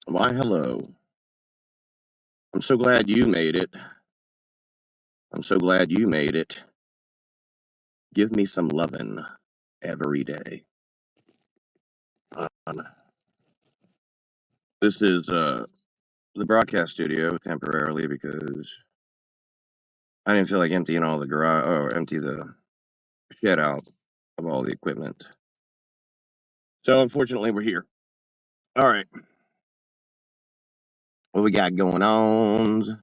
Why, hello. I'm so glad you made it. I'm so glad you made it. Give me some lovin' every day. Um, this is the broadcast studio temporarily because I didn't feel like emptying all the garage or empty the shed out of all the equipment. So unfortunately, we're here. All right, what we got going on?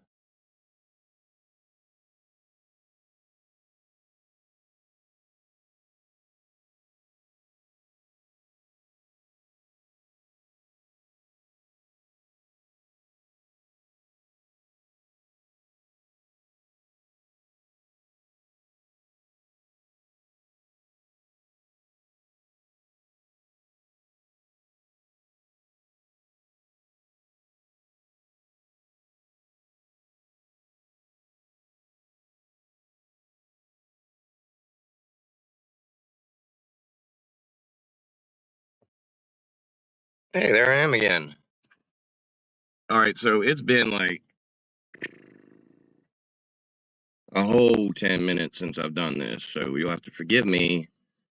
Hey, there I am again. All right, so it's been like a whole 10 minutes since I've done this, so you'll have to forgive me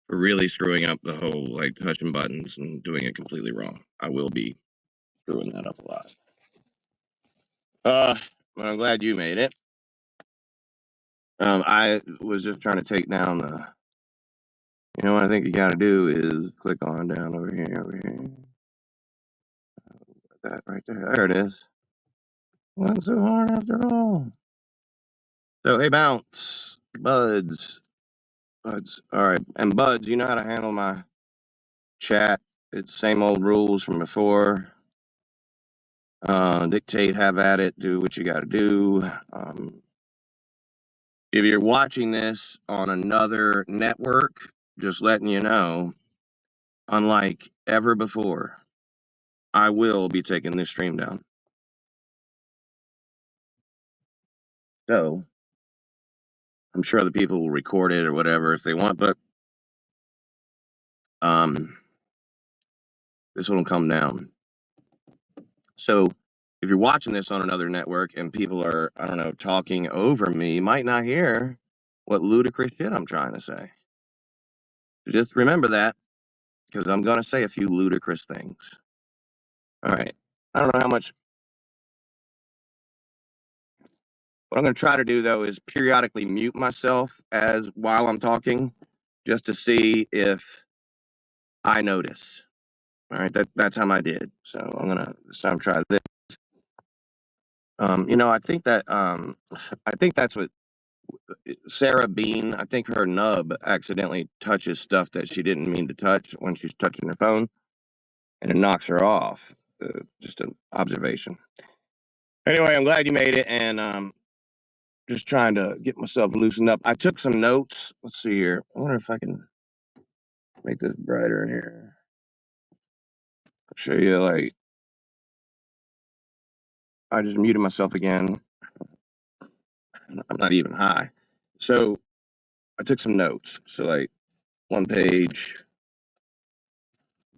for really screwing up the whole like touching buttons and doing it completely wrong. I will be screwing that up a lot. But I'm glad you made it. I was just trying to take down the. You know what I think you got to do is click on down over here, that right there. There it is. Wasn't so hard after all. So hey, bounce, buds. All right, and buds, you know how to handle my chat. It's same old rules from before. Dictate, have at it, do what you got to do. If you're watching this on another network, just letting you know, unlike ever before, I will be taking this stream down. So I'm sure other people will record it or whatever if they want, but this one will come down. So if you're watching this on another network and people are, I don't know, talking over me, you might not hear what ludicrous shit I'm trying to say. So just remember that, because I'm going to say a few ludicrous things. All right. I don't know how much. What I'm going to try to do, though, is periodically mute myself as while I'm talking, just to see if I notice. All right, that's how I did. So I'm gonna this time try this. I think that's what Sarah Bean. I think her nub accidentally touches stuff that she didn't mean to touch when she's touching her phone, and it knocks her off. Just an observation. Anyway, I'm glad you made it, and just trying to get myself loosened up. I took some notes. Let's see here. I wonder if I can make this brighter in here. I'll show you, like, I just muted myself again. I'm not even high. So I took some notes. So, like, one page,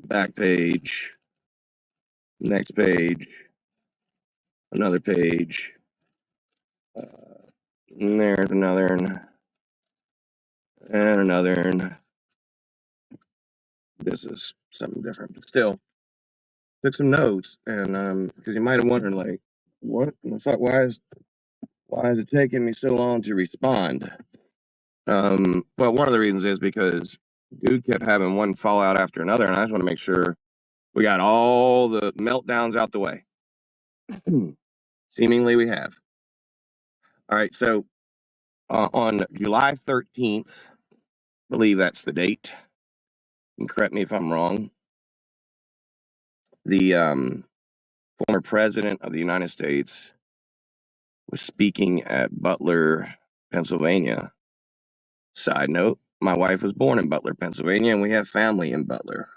back page, next page, another page, and there's another, and another, and this is something different. But still, took some notes, and because you might have wondered, like, what in the fuck? Why is it taking me so long to respond? Well, one of the reasons is because dude kept having one fallout after another, and I just want to make sure we got all the meltdowns out the way. Seemingly we have. All right, so on July 13th, I believe that's the date, and correct me if I'm wrong, the former president of the United States was speaking at Butler, Pennsylvania. Side note, my wife was born in Butler, Pennsylvania, and we have family in Butler.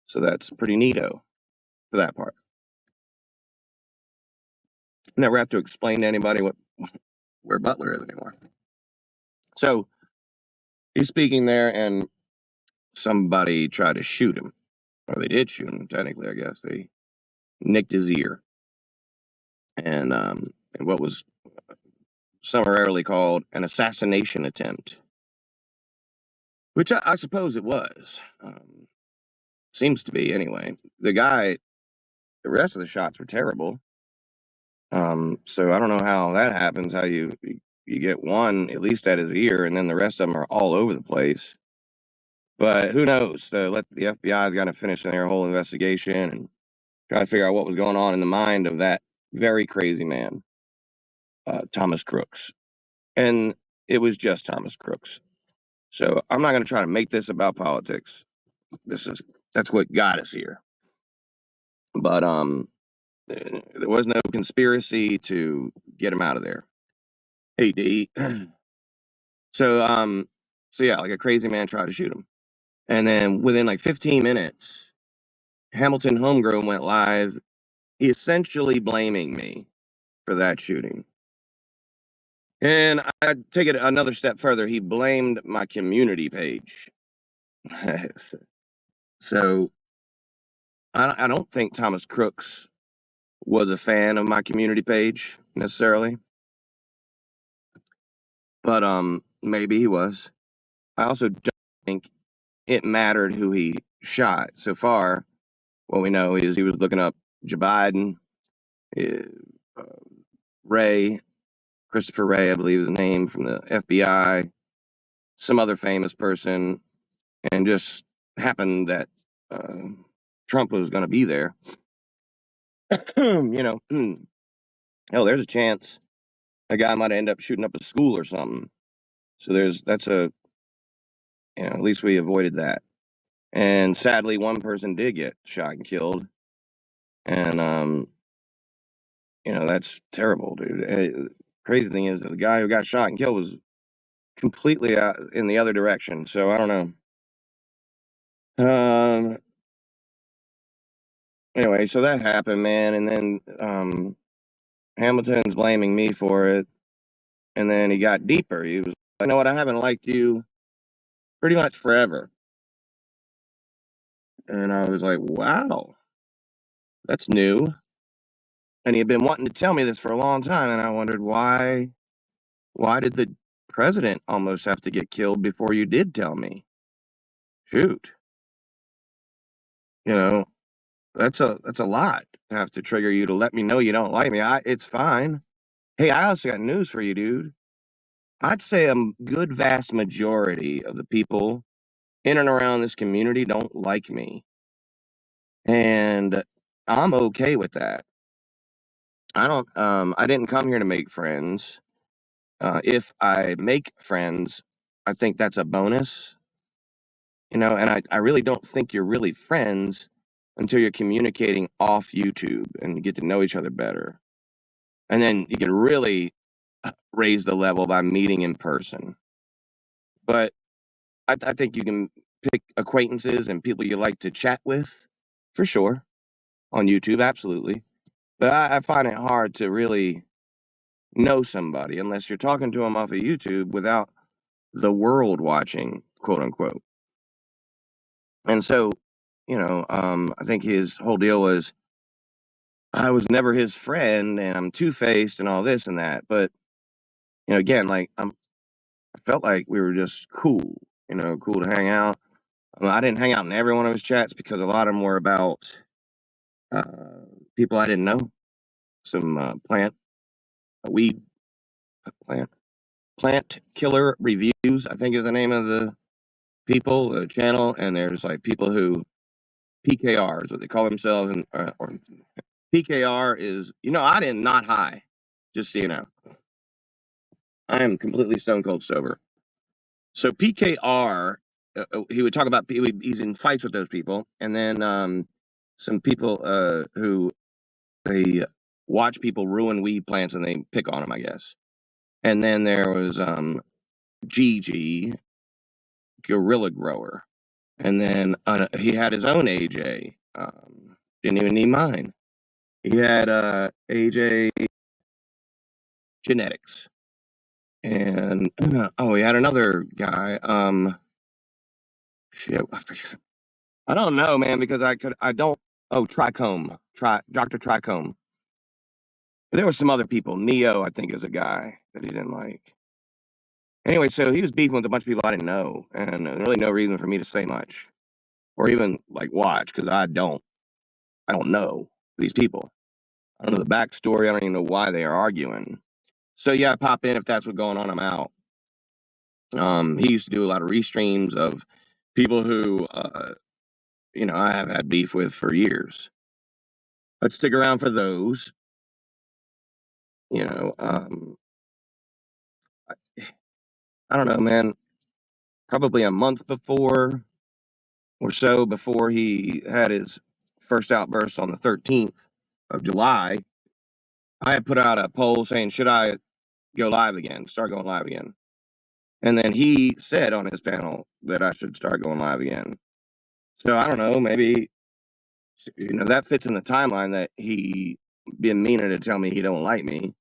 So that's pretty neato for that part. Never have to explain to anybody where Butler is anymore. So he's speaking there, and somebody tried to shoot him. Or they did shoot him, technically, I guess. They nicked his ear, and what was summarily called an assassination attempt, which I suppose it was. Seems to be anyway. The rest of the shots were terrible. So I don't know how that happens. How you get one at least at his ear, and then the rest of them are all over the place. But who knows? The FBI's got to finish their whole investigation and try to figure out what was going on in the mind of that very crazy man, Thomas Crooks. And it was just Thomas Crooks. So I'm not going to try to make this about politics. That's what got us here. But there was no conspiracy to get him out of there. Hey D. So so yeah, like a crazy man tried to shoot him. And then within like 15 minutes, Hamilton Homegrown went live, essentially blaming me for that shooting. And I take it another step further. He blamed my community page. So I don't think Thomas Crooks was a fan of my community page necessarily, but maybe he was. I also don't think it mattered who he shot. So far, what we know is he was looking up Joe Biden, uh, Ray, Christopher Ray, I believe is the name, from the FBI, some other famous person, and just happened that Trump was going to be there. You know, hell, there's a chance a guy might end up shooting up a school or something. So at least we avoided that. And sadly, one person did get shot and killed. And, that's terrible, dude. Crazy thing is, the guy who got shot and killed was completely in the other direction. So I don't know. Anyway, so that happened, man. And then Hamilton's blaming me for it. And then he got deeper. He was like, you know what? I haven't liked you pretty much forever. And I was like, wow, that's new. And he had been wanting to tell me this for a long time. And I wondered why did the president almost have to get killed before you did tell me? Shoot. You know, that's a lot to have to trigger you to let me know you don't like me. It's fine. Hey, I also got news for you, dude. I'd say a good vast majority of the people in and around this community don't like me. And I'm okay with that. I didn't come here to make friends. If I make friends, I think that's a bonus, and I really don't think you're really friends until you're communicating off YouTube and you get to know each other better. And then you can really raise the level by meeting in person. But I think you can pick acquaintances and people you like to chat with, for sure, on YouTube, absolutely. But I find it hard to really know somebody unless you're talking to them off of YouTube without the world watching, quote unquote. And so, I think his whole deal was I was never his friend and I'm two-faced and all this and that. But, again, like I felt like we were just cool, cool to hang out. I didn't hang out in every one of his chats because a lot of them were about uh, people I didn't know. Some weed plant killer reviews, I think is the name of the channel. And there's like people who PKRs, what they call themselves, and or PKR is, I did not high, just so you know. I am completely stone cold sober. So PKR, he would talk about, he's in fights with those people, and then some people who they watch people ruin weed plants and they pick on them, I guess. And then there was Gigi, Gorilla Grower, and then he had his own AJ. Didn't even need mine. He had AJ Genetics, and he had another guy. Shit, I don't know, man, because I don't. Oh, Trichome. Dr. Tricome. There were some other people. Neo, I think, is a guy that he didn't like. Anyway, so he was beefing with a bunch of people I didn't know, and really no reason for me to say much or even like watch because I don't know these people. I don't know the backstory. I don't even know why they are arguing. So yeah, I pop in if that's what's going on. I'm out. He used to do a lot of restreams of people who, I have had beef with for years. Let's stick around for those. You know, I don't know, man. Probably a month before or so before he had his first outburst on the 13th of July, I had put out a poll saying, should I go live again, start going live again? And then he said on his panel that I should start going live again. So I don't know, maybe, that fits in the timeline that he been meaning to tell me he don't like me.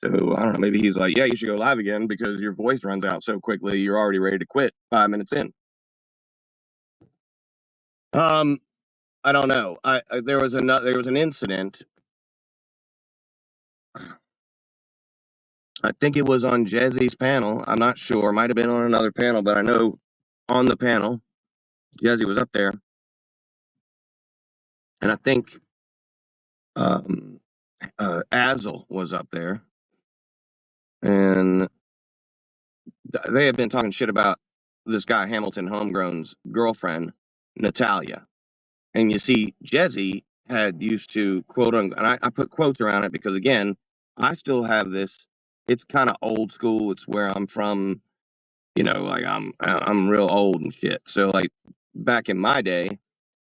So I don't know, maybe he's like, yeah, you should go live again because your voice runs out so quickly, you're already ready to quit 5 minutes in. I don't know. There was an incident. I think it was on Jezzy's panel. I'm not sure. Might have been on another panel, but I know on the panel, Jezzy was up there, and I think um, Azel was up there, and they had been talking shit about this guy Hamilton Homegrown's girlfriend, Natalia. And you see, Jezzy had used to quote unquote, and I put quotes around it because again, I still have this. It's kind of old school. It's where I'm from. Like I'm real old and shit. So like back in my day,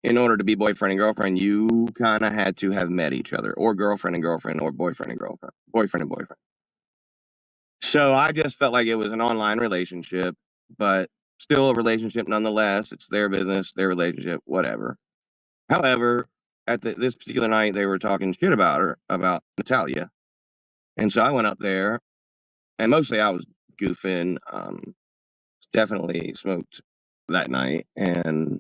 in order to be boyfriend and girlfriend, you kind of had to have met each other, or girlfriend and girlfriend, or boyfriend and girlfriend, boyfriend and boyfriend. So I just felt like it was an online relationship, but still a relationship nonetheless. It's their business, their relationship, whatever. However, at this particular night, they were talking shit about her, about Natalia. And so I went up there, and mostly I was goofing. Definitely smoked that night. And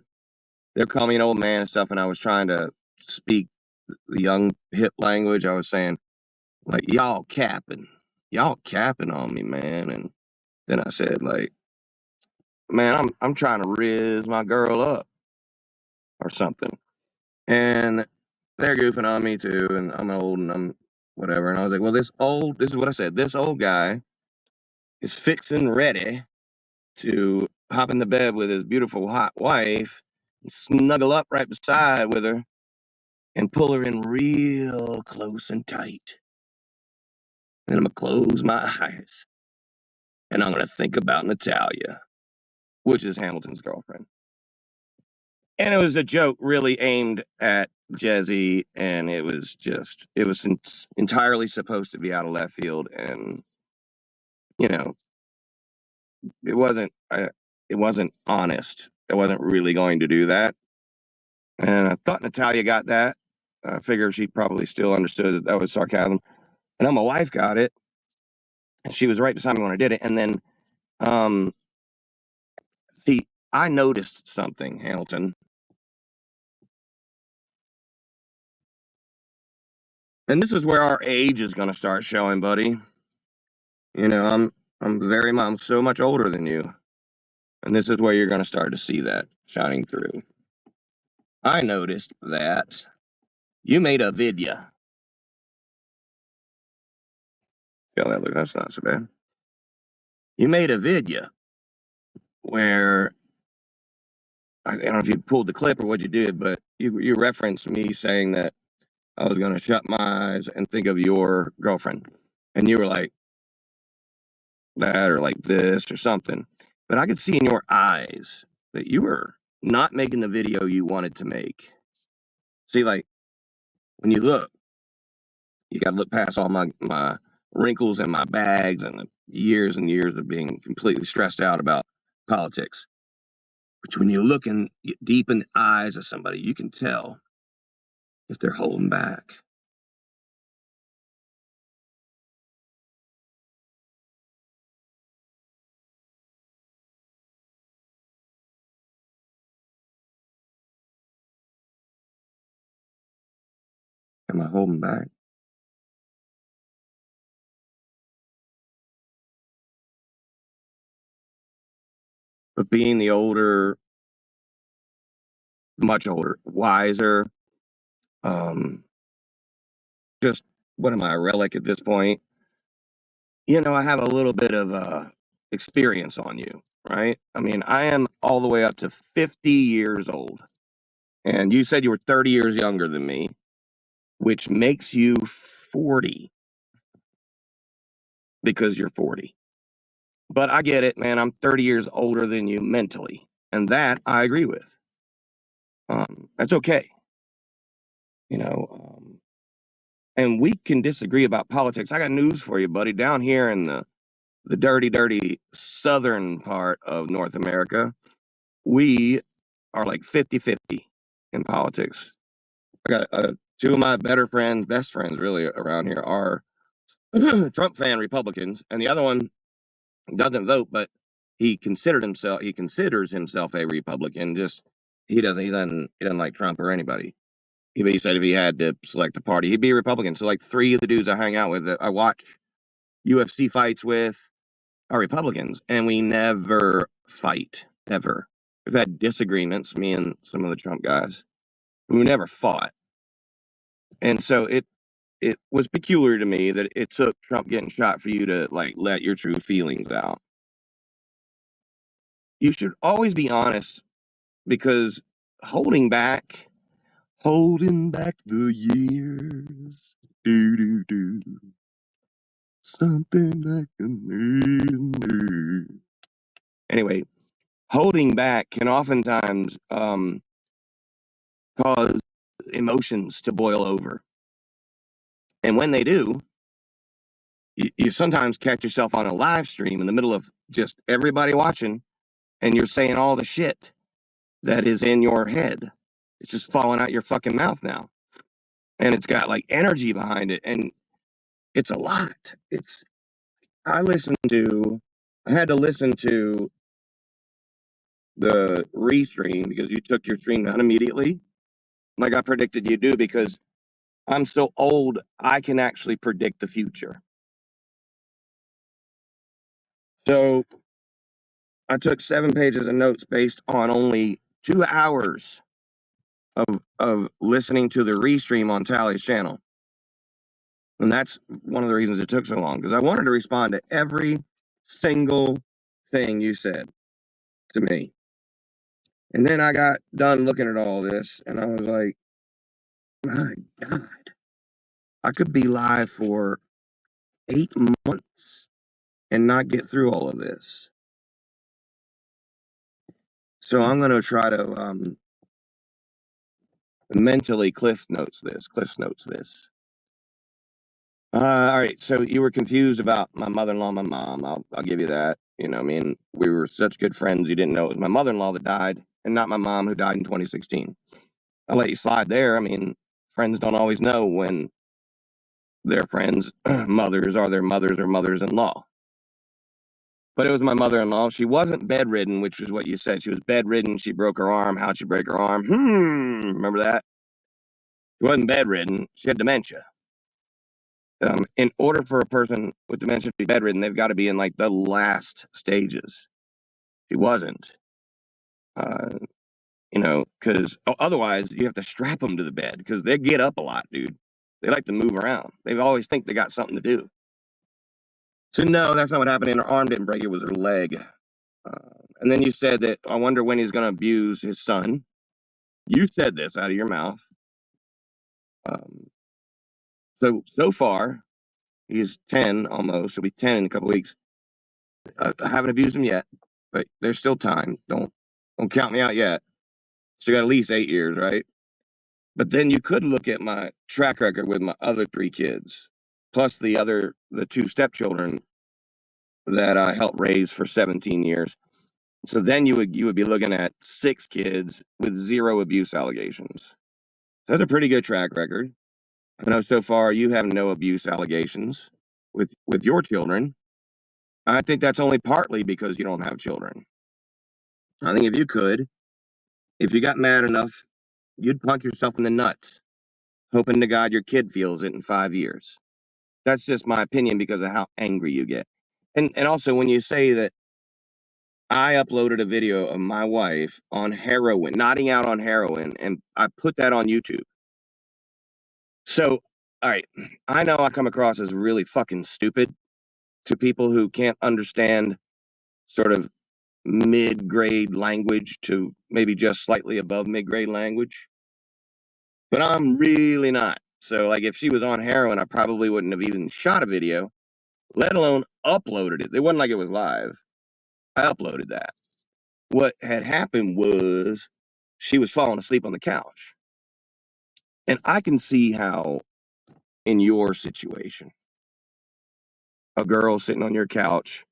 they're calling me an old man and stuff. And I was trying to speak the young hip language. I was saying, like, y'all capping on me, man. And then I said, like, man, I'm trying to riz my girl up or something. And they're goofing on me too, and I'm old and I'm whatever. And I was like, well, this is what I said. This old guy is fixing ready to hop in the bed with his beautiful hot wife and snuggle up right beside with her and pull her in real close and tight. And I'm gonna close my eyes and I'm gonna think about Natalia, which is Hamilton's girlfriend. And it was a joke really aimed at Jezzy, and it was entirely supposed to be out of left field, and you know, it wasn't it wasn't honest. It wasn't really going to do that, and I thought Natalia got that. I figured she probably still understood that was sarcasm, and then my wife got it, and she was right beside me when I did it, and then um, see, I noticed something, Hamilton, and this is where our age is going to start showing, buddy. I'm so much older than you. And this is where you're going to start to see that shining through. I noticed that you made a video. Yeah, that's not so bad. You made a video where I don't know if you pulled the clip or what you did, but you referenced me saying that I was going to shut my eyes and think of your girlfriend. And you were like that or like this or something. But I could see in your eyes that you were not making the video you wanted to make. See, like when you look, you got to look past all my wrinkles and my bags and the years and years of being completely stressed out about politics. But when you look deep in the eyes of somebody, you can tell if they're holding back. Am I holding back? But being the older, much older, wiser, um, just what am I, a relic at this point? I have a little bit of experience on you, right? I mean, I am all the way up to 50 years old. And you said you were 30 years younger than me, which makes you 40 because you're 40. But I get it, man. I'm 30 years older than you mentally. And that I agree with. That's okay. You know, and we can disagree about politics. I got news for you, buddy. Down here in the dirty, dirty southern part of North America, we are like 50-50 in politics. I got two of my better friends, best friends really around here are Trump fan Republicans, and the other one doesn't vote, but he considers himself a Republican. Just he doesn't like Trump or anybody. He said if he had to select a party, he'd be a Republican. So like three of the dudes I hang out with that I watch UFC fights with are Republicans, and we never fight ever. We've had disagreements, me and some of the Trump guys. We never fought, and so it was peculiar to me that it took Trump getting shot for you to like let your true feelings out. You should always be honest because holding back, holding back the years, do do do, something like a need. Anyway, holding back can oftentimes cause emotions to boil over, and when they do, you sometimes catch yourself on a live stream in the middle of just everybody watching, and you're saying all the shit that is in your head. It's just falling out your fucking mouth now. And it's got like energy behind it. And it's a lot. I had to listen to the restream because you took your stream down immediately, like I predicted you do, because I'm so old, I can actually predict the future. So I took 7 pages of notes based on only 2 hours of listening to the restream on Tally's channel. And that's one of the reasons it took so long, because I wanted to respond to every single thing you said to me. And then I got done looking at all this, and I was like, my God, I could be live for 8 months and not get through all of this. So I'm going to try to mentally cliff notes this. All right, so you were confused about my mother-in-law, my mom. I'll give you that. I mean, we were such good friends. You didn't know it was my mother-in-law that died, and not my mom who died in 2016. I'll let you slide there. I mean, friends don't always know when their friends' mothers are their mothers or mothers-in-law. But it was my mother-in-law. She wasn't bedridden, which is what you said. She was bedridden. She broke her arm. How'd she break her arm? Remember that? She wasn't bedridden. She had dementia. In order for a person with dementia to be bedridden, they've got to be in like the last stages. She wasn't, because otherwise you have to strap them to the bed because they get up a lot, dude. They like to move around. They always think they got something to do. So no, that's not what happened. And her arm didn't break; it was her leg. And then you said that I wonder when he's going to abuse his son. You said this out of your mouth. So far, he's 10 almost. He'll be 10 in a couple weeks. I haven't abused him yet, but there's still time. Don't count me out yet. So you got at least 8 years, right? But then you could look at my track record with my other 3 kids, plus the 2 stepchildren that I helped raise for 17 years. So then you would be looking at 6 kids with 0 abuse allegations. So that's a pretty good track record. I know so far you have no abuse allegations with your children. I think that's only partly because you don't have children. I think if you got mad enough, you'd punch yourself in the nuts hoping to God your kid feels it in 5 years. That's just my opinion because of how angry you get. And also when you say that I uploaded a video of my wife on heroin, nodding out on heroin, and I put that on YouTube. So, all right, I know I come across as really fucking stupid to people who can't understand sort of mid-grade language to maybe just slightly above mid-grade language, but I'm really not. So, like, if she was on heroin, I probably wouldn't have even shot a video, let alone uploaded it. It wasn't like it was live. I uploaded that. What had happened was she was falling asleep on the couch. And I can see how, in your situation, a girl sitting on your couch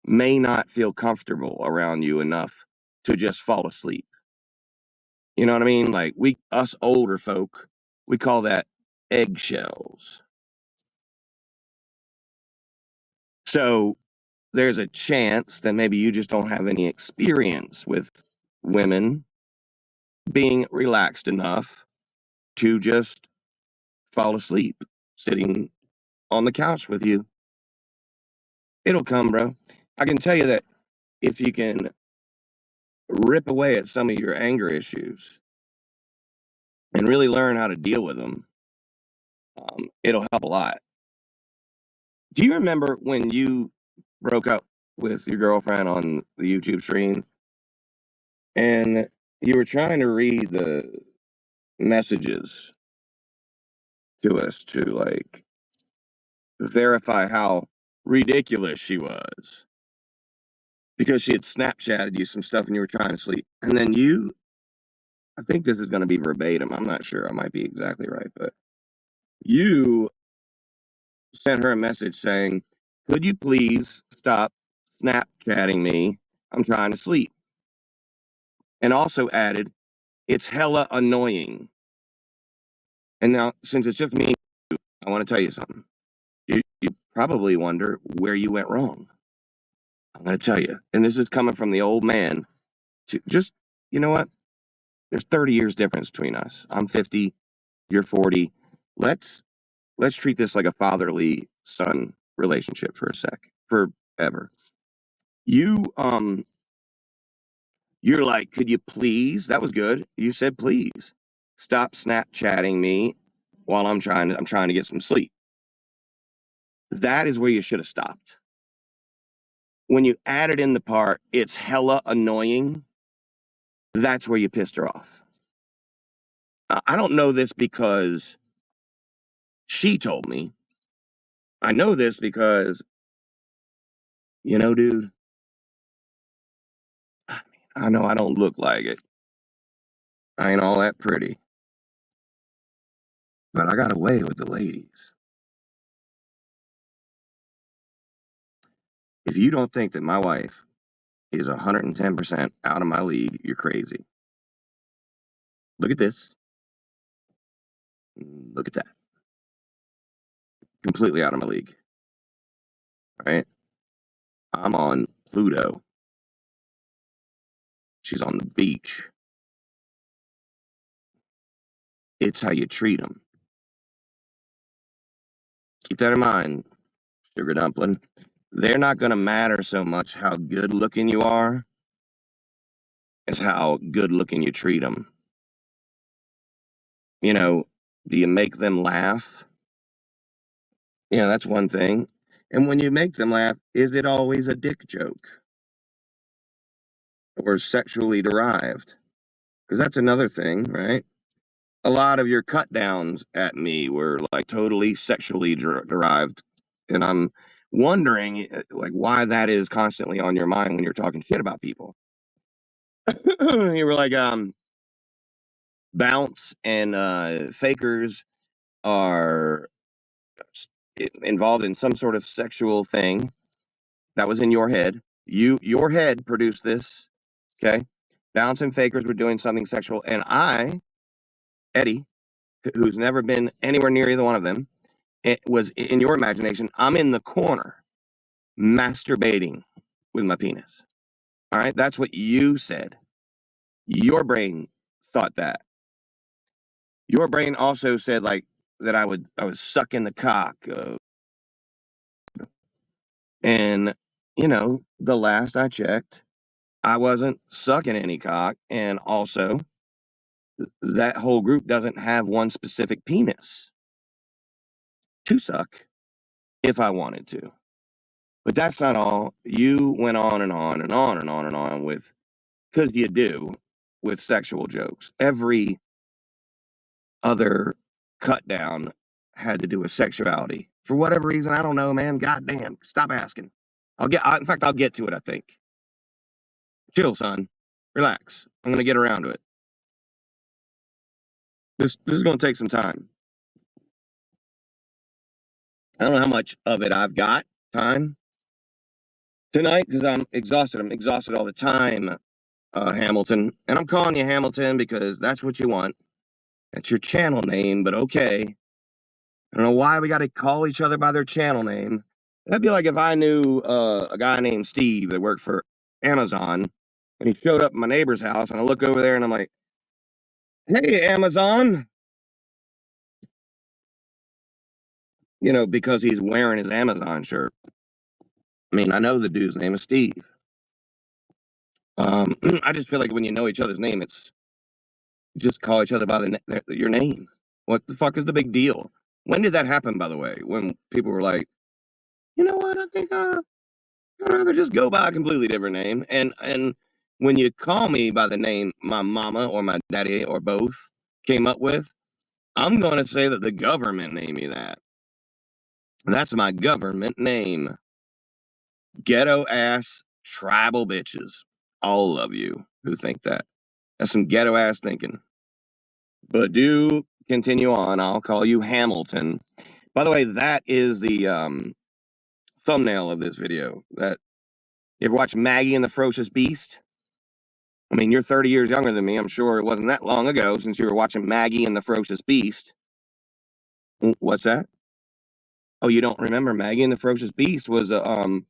may not feel comfortable around you enough to just fall asleep. You know what I mean? Like us older folk, we call that eggshells. So there's a chance that maybe you just don't have any experience with women being relaxed enough to just fall asleep sitting on the couch with you. It'll come, bro. I can tell you that if you can rip away at some of your anger issues and really learn how to deal with them, it'll help a lot. Do you remember when you broke up with your girlfriend on the YouTube stream and you were trying to read the messages to us to like verify how ridiculous she was because she had Snapchatted you some stuff and you were trying to sleep. And then I think this is going to be verbatim. I'm not sure. I might be exactly right, but you sent her a message saying, "Could you please stop Snapchatting me? I'm trying to sleep." And also added, "It's hella annoying." And now, since it's just me, I want to tell you something. You probably wonder where you went wrong. I'm going to tell you. And this is coming from the old man to just, you know what? There's 30 years difference between us. I'm 50, you're 40. Let's treat this like a fatherly son relationship for a sec, forever. You're like, "Could you please?" That was good. You said please stop Snapchatting me while I'm trying to get some sleep. That is where you should have stopped. When you added in the part, "It's hella annoying," that's where you pissed her off. I don't know this because she told me. I know this because, dude, I know I don't look like it. I ain't all that pretty, but I got away with the ladies. If you don't think that my wife is 110% out of my league, you're crazy. Look at this. Look at that. Completely out of my league. All right. I'm on Pluto. She's on the beach. It's how you treat them. Keep that in mind, sugar dumpling. They're not going to matter so much how good looking you are as how good looking you treat them. Do you make them laugh? That's one thing. And when you make them laugh, is it always a dick joke or sexually derived? Because that's another thing, right? A lot of your cut downs at me were like totally sexually derived. And I'm wondering like why that is constantly on your mind when you're talking shit about people. You were like, Bounce and Fakers are involved in some sort of sexual thing that was in your head. Your head produced this. Okay. Bounce and Fakers were doing something sexual. And Eddie, who's never been anywhere near either one of them, it was in your imagination. I'm in the corner masturbating with my penis. All right. That's what you said. Your brain thought that. your brain also said like that I was sucking the cock, and you know, the last I checked, I wasn't sucking any cock, and also that whole group doesn't have one specific penis to suck if I wanted to. But that's not all. You went on and on and on and on and on with, because you do, with sexual jokes. Every other cut down had to do with sexuality. For whatever reason, I don't know, man. God damn. Stop asking. In fact, I'll get to it, I think. Chill, son. Relax. I'm going to get around to it. This is going to take some time. I don't know how much of it I've got time tonight because I'm exhausted. I'm exhausted all the time, Hamilton. And I'm calling you Hamilton because that's what you want. That's your channel name, but okay. I don't know why we got to call each other by their channel name. That'd be like if I knew a guy named Steve that worked for Amazon and he showed up at my neighbor's house and I look over there and I'm like, hey, Amazon. You know, because he's wearing his Amazon shirt. I mean, I know the dude's name is Steve. I just feel like when you know each other's name, it's just call each other by your name. What the fuck is the big deal? When did that happen, by the way? When people were like, you know what? I think I'd rather just go by a completely different name. And when you call me by the name my mama or my daddy or both came up with, I'm gonna say that the government named me that. That's my government name. Ghetto ass tribal bitches. All of you who think that. That's some ghetto ass thinking. But do continue on. I'll call you Hamilton. By the way, that is the thumbnail of this video. That you ever watch Maggie and the Ferocious Beast? I mean, you're 30 years younger than me. I'm sure it wasn't that long ago since you were watching Maggie and the Ferocious Beast. What's that? Oh, you don't remember Maggie and the Ferocious Beast was a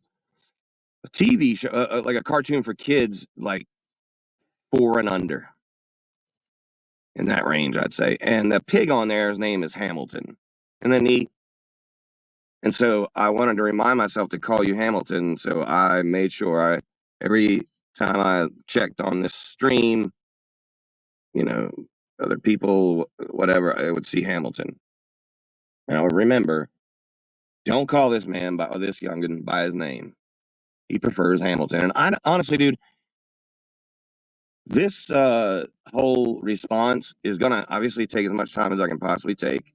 TV show, like a cartoon for kids, like 4 and under, in that range, I'd say. And the pig on there, his name is Hamilton. And then and so I wanted to remind myself to call you Hamilton. So I made sure every time I checked on this stream, you know, other people, whatever, I would see Hamilton. And I would remember, don't call this man by this youngin by his name. He prefers Hamilton. And I honestly, dude, this whole response is gonna obviously take as much time as I can possibly take.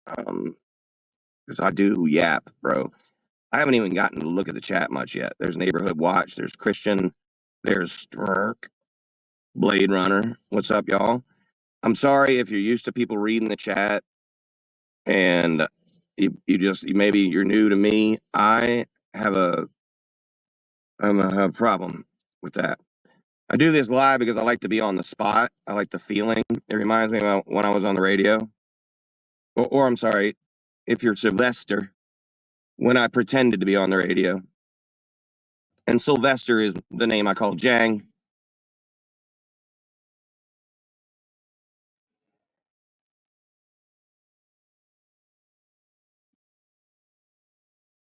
Because I do yap, bro. I haven't even gotten to look at the chat much yet. There's Neighborhood Watch, there's Christian, there's Stirk, Blade Runner. What's up, y'all? I'm sorry if you're used to people reading the chat and maybe you're new to me. I have a problem with that. I do this live because I like to be on the spot. I like the feeling. It reminds me of when I was on the radio. Or I'm sorry, if you're Sylvester, when I pretended to be on the radio. And Sylvester is the name I call Jang.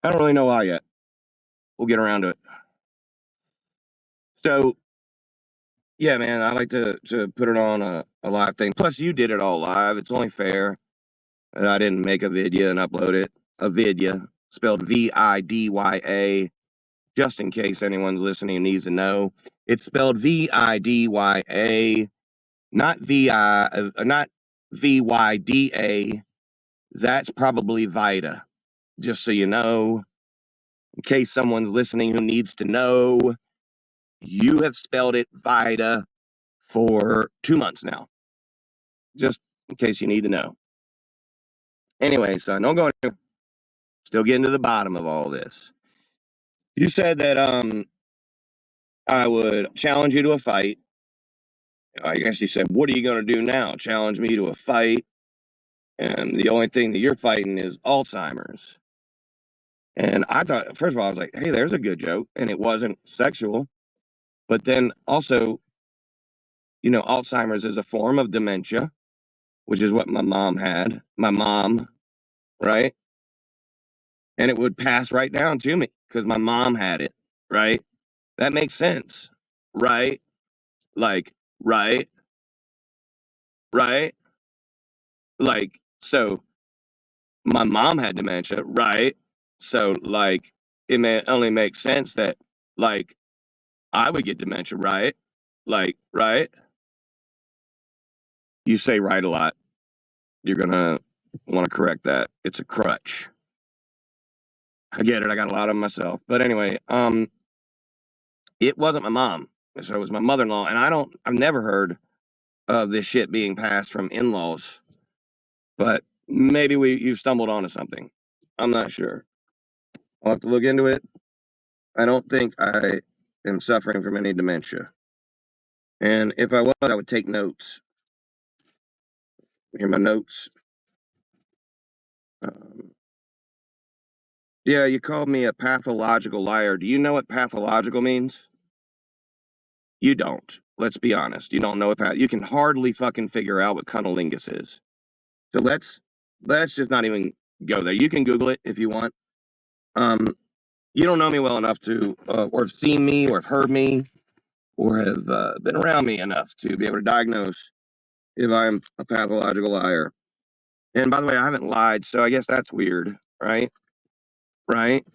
I don't really know why yet. We'll get around to it. So, yeah, man, I like to put it on a live thing. Plus, you did it all live. It's only fair that I didn't make a video and upload it. A vidya, spelled Vidya, just in case anyone's listening and needs to know. It's spelled Vidya, not not Vyda. That's probably Vida. Just so you know, in case someone's listening who needs to know, you have spelled it Vida for 2 months now. Just in case you need to know. Anyway, son, don't go anywhere. Still getting to the bottom of all this. You said that I would challenge you to a fight. I guess you said, what are you going to do now? Challenge me to a fight. And the only thing that you're fighting is Alzheimer's. And I thought, first of all, I was like, hey, there's a good joke. And it wasn't sexual. But then also, you know, Alzheimer's is a form of dementia which is what my mom had. My mom, right? And it would pass right down to me because my mom had it, right? That makes sense, right? Like, right, right? Like, so my mom had dementia, right? So, like, it may only make sense that, like, I would get dementia, right? Like, right? You say right a lot. You're gonna want to correct that. It's a crutch. I get it. I got a lot of them myself. But anyway, it wasn't my mom. So it was my mother-in-law. And I've never heard of this shit being passed from in-laws. But maybe you've stumbled onto something. I'm not sure. I'll have to look into it. I don't think I am suffering from any dementia. And if I was, I would take notes. Here are my notes. Um, yeah, you called me a pathological liar. Do you know what pathological means? You don't. Let's be honest. You don't know what you can hardly fucking figure out what cunnilingus is. So let's just not even go there. You can Google it if you want. Um, you don't know me well enough to, or have seen me, or have heard me, or have been around me enough to be able to diagnose if I'm a pathological liar. And by the way, I haven't lied, so I guess that's weird, right? Right?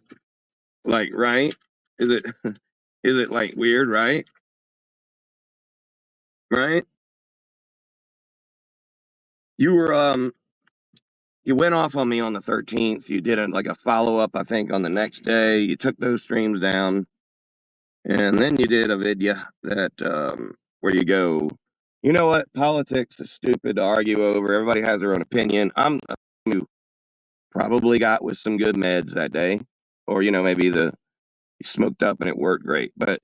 Like, right? Is it is it like weird, right? Right? You were you went off on me on the 13th. You did like a follow up, I think, on the next day. You took those streams down, and then you did a video that where you go, you know what? Politics is stupid to argue over. Everybody has their own opinion. I'm who probably got with some good meds that day, or maybe you smoked up and it worked great. But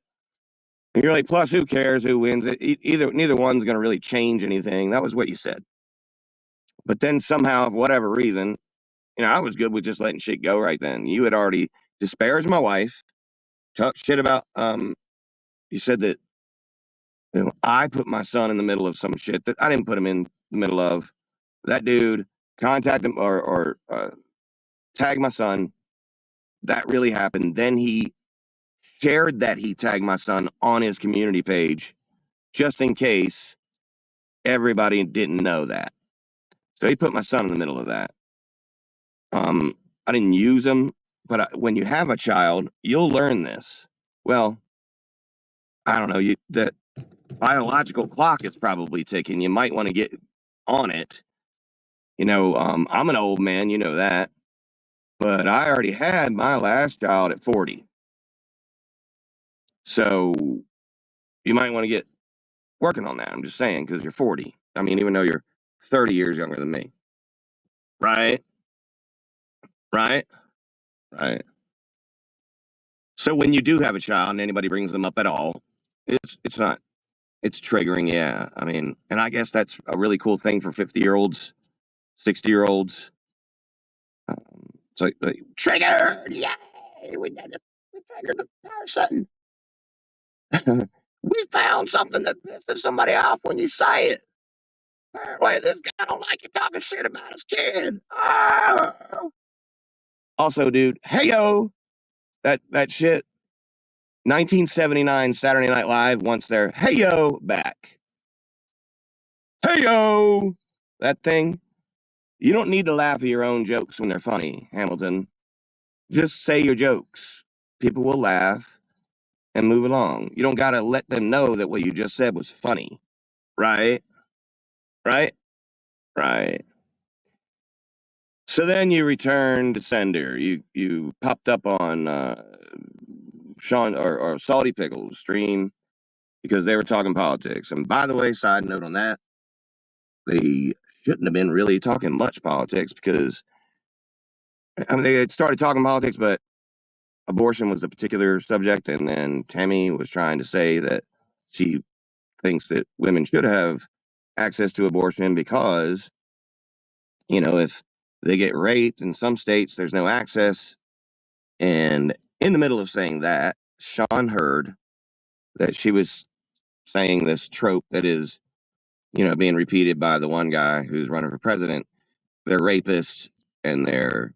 you're like, plus, who cares who wins it? Neither one's going to really change anything. That was what you said. But then somehow, for whatever reason, I was good with just letting shit go right then. You had already disparaged my wife, talked shit about, you said that I put my son in the middle of some shit that I didn't put him in the middle of. That dude contacted him or tagged my son. That really happened. Then he shared that he tagged my son on his community page just in case everybody didn't know that. So he put my son in the middle of that. I didn't use him, but when you have a child, you'll learn this. Well, I don't know. The biological clock is probably ticking. You might want to get on it. I'm an old man, you know that, but I already had my last child at 40. So you might want to get working on that. I'm just saying, because you're 40. I mean, even though you're 30 years younger than me. Right? Right? Right. So when you do have a child and anybody brings them up at all, it's not, it's triggering. Yeah. I mean, and I guess that's a really cool thing for 50-year-olds, 60-year-olds. It's like triggered. Yay! We triggered the person. We found something that pisses somebody off when you say it. Apparently, this guy don't like you talking shit about his kid. Oh. Also, dude, hey yo, that shit. 1979 Saturday Night Live wants their hey yo back. Hey yo, that thing. You don't need to laugh at your own jokes when they're funny, Hamilton. Just say your jokes. People will laugh and move along. You don't got to let them know that what you just said was funny. Right? Right? Right. So then you returned to sender. You popped up on Sean or Salty Pickles stream because they were talking politics. And by the way, side note on that, they shouldn't have been really talking much politics because I mean they had started talking politics, but abortion was the particular subject, and then Tammy was trying to say that she thinks that women should have access to abortion because, if they get raped in some states, there's no access. And in the middle of saying that, Sean heard that she was saying this trope that is being repeated by the one guy who's running for president. They're rapists and they're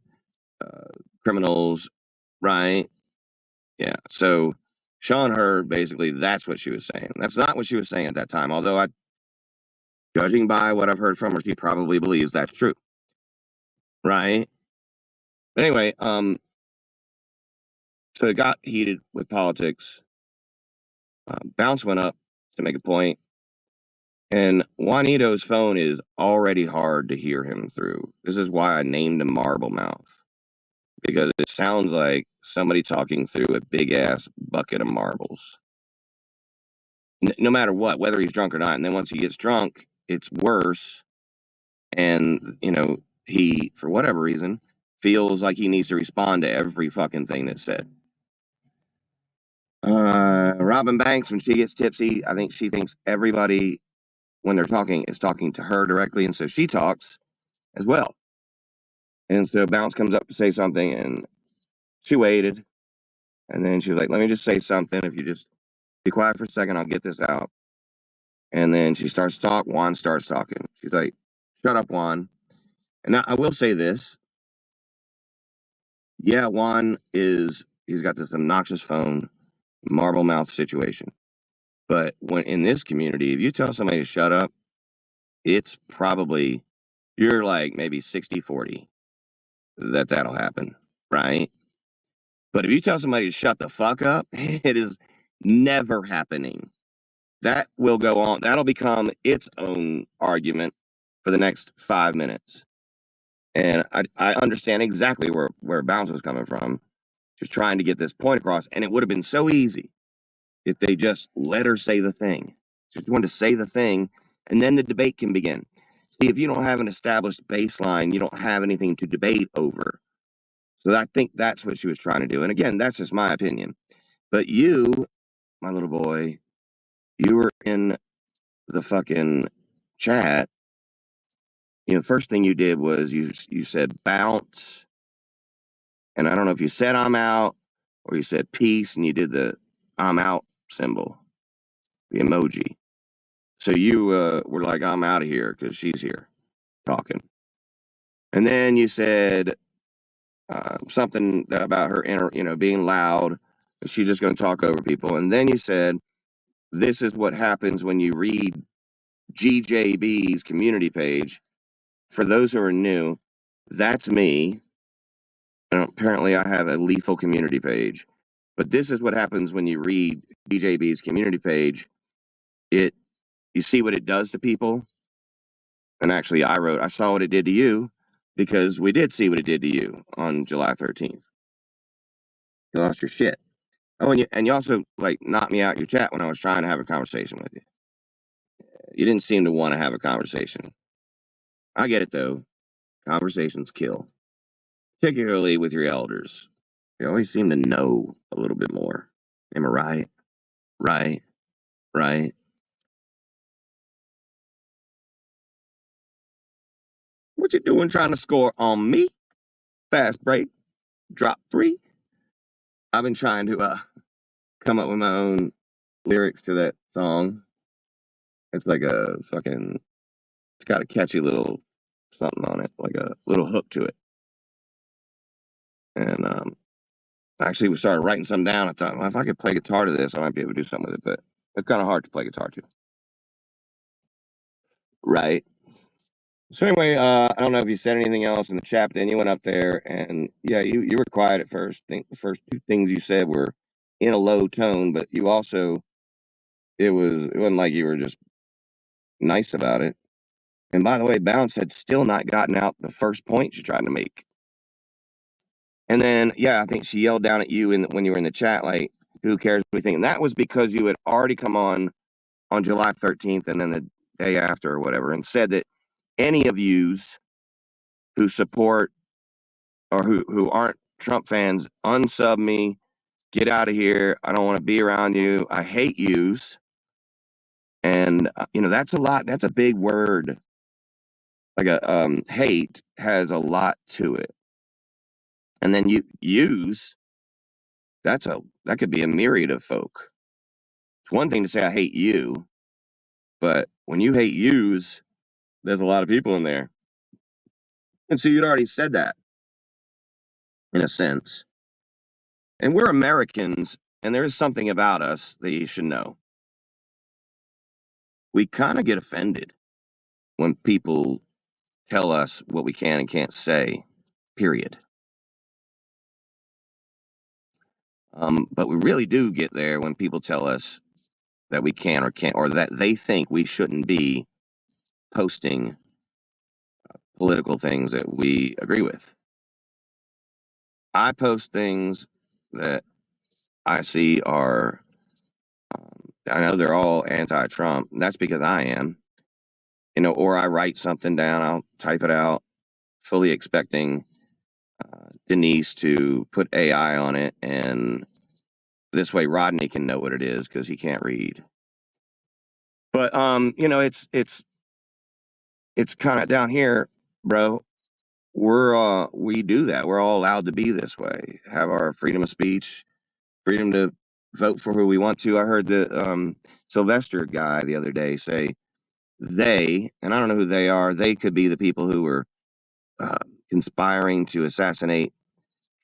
criminals, right? Yeah. So Sean Hurd, basically, that's what she was saying. That's not what she was saying at that time. Although, judging by what I've heard from her, she probably believes that's true, right? But anyway, so it got heated with politics. Bounce went up to make a point, and Juanito's phone is already hard to hear him through. This is why I named him Marble Mouth, because it sounds like somebody talking through a big ass bucket of marbles. No matter what, whether he's drunk or not. And then once he gets drunk, it's worse. And, he, for whatever reason, feels like he needs to respond to every fucking thing that's said. Robin Banks, when she gets tipsy, I think she thinks everybody, when they're talking, is talking to her directly. And so she talks as well. And so Bounce comes up to say something, and she waited. And then she's like, let me just say something. If you just be quiet for a second, I'll get this out. And then she starts to talk. Juan starts talking. She's like, shut up, Juan. And I will say this. Yeah, Juan he's got this obnoxious phone, marble mouth situation. But when in this community, if you tell somebody to shut up, it's probably, you're like maybe 60-40 that'll happen, right? But if you tell somebody to shut the fuck up, it is never happening. That will go on. That'll become its own argument for the next 5 minutes. And I understand exactly where Bounce was coming from. Just trying to get this point across. And it would have been so easy if they just let her say the thing. Just wanted to say the thing, and then the debate can begin. See, if you don't have an established baseline, you don't have anything to debate over. So I think that's what she was trying to do. And again, that's just my opinion. But you, my little boy, you were in the fucking chat. First thing you did was you said bounce, and I don't know if you said I'm out or you said peace, and you did the I'm out symbol, the emoji. So you were like, I'm out of here because she's here talking. And then you said something about her, being loud, and she's just going to talk over people. And then you said, this is what happens when you read GJB's community page. For those who are new, that's me. And apparently I have a lethal community page. But this is what happens when you read GJB's community page. You see what it does to people. And actually, I saw what it did to you, because we did see what it did to you on July 13th. You lost your shit. Oh, and you also like knocked me out your chat when I was trying to have a conversation with you. You didn't seem to want to have a conversation. I get it though. Conversations kill, particularly with your elders. They always seem to know a little bit more. Am I right? Right? Right? What you doing trying to score on me? Fast break. Drop 3. I've been trying to come up with my own lyrics to that song. It's like it's got a catchy little something on it, like a little hook to it. And actually, we started writing some down. I thought, well, if I could play guitar to this, I might be able to do something with it. But it's kind of hard to play guitar to. Right. So anyway, I don't know if you said anything else in the chat. Then you went up there, and yeah, you were quiet at first. I think the first 2 things you said were in a low tone, but you also it wasn't like you were just nice about it. And by the way, Bounce had still not gotten out the first point she tried to make. And then, yeah, I think she yelled down at you when you were in the chat, like, who cares what we think? And that was because you had already come on July 13th and then the day after or whatever, and said that any of yous who support or who aren't Trump fans, unsub me, get out of here. I don't want to be around you. I hate yous. And, that's a lot. That's a big word. Like hate has a lot to it. And then yous, that could be a myriad of folk. It's one thing to say I hate you, but when you hate yous, there's a lot of people in there. And so you'd already said that in a sense. And we're Americans, and there is something about us that you should know. We kind of get offended when people tell us what we can and can't say, period. But we really do get there when people tell us that we can or can't, or that they think we shouldn't be posting political things that we agree with. I post things that I see are, I know they're all anti-Trump. And that's because I am, or I write something down, I'll type it out, fully expecting Denise to put AI on it, and this way Rodney can know what it is because he can't read. But it's kind of down here, bro. We do that. We're all allowed to be this way. Have our freedom of speech, freedom to vote for who we want to. I heard the Sylvester guy the other day say they, and I don't know who they are. They could be the people who were uh, conspiring to assassinate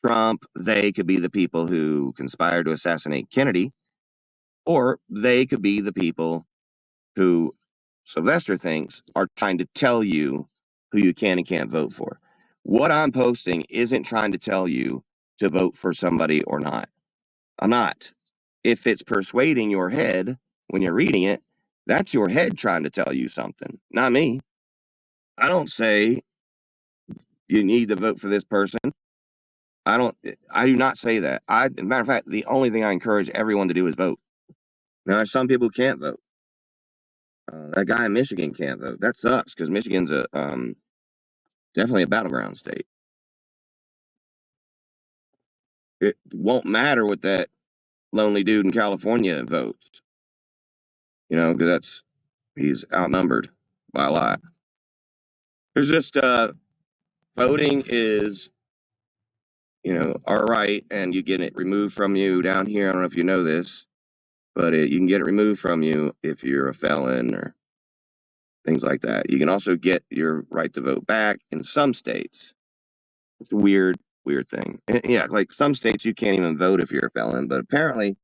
Trump. They could be the people who conspired to assassinate Kennedy, or they could be the people who Sylvester thinks are trying to tell you who you can and can't vote for. What I'm posting isn't trying to tell you to vote for somebody or not. I'm not. If it's persuading your head when you're reading it, that's your head trying to tell you something, not me. I don't say you need to vote for this person. I do not say that. As a matter of fact, the only thing I encourage everyone to do is vote. Now, there's some people who can't vote. That guy in Michigan can't vote. That sucks because Michigan's definitely a battleground state. It won't matter what that lonely dude in California votes, because he's outnumbered by a lot. There's just voting is, our right, and you get it removed from you down here. I don't know if you know this, but you can get it removed from you if you're a felon or things like that. You can also get your right to vote back in some states. It's a weird, weird thing. And yeah, like some states you can't even vote if you're a felon, but apparently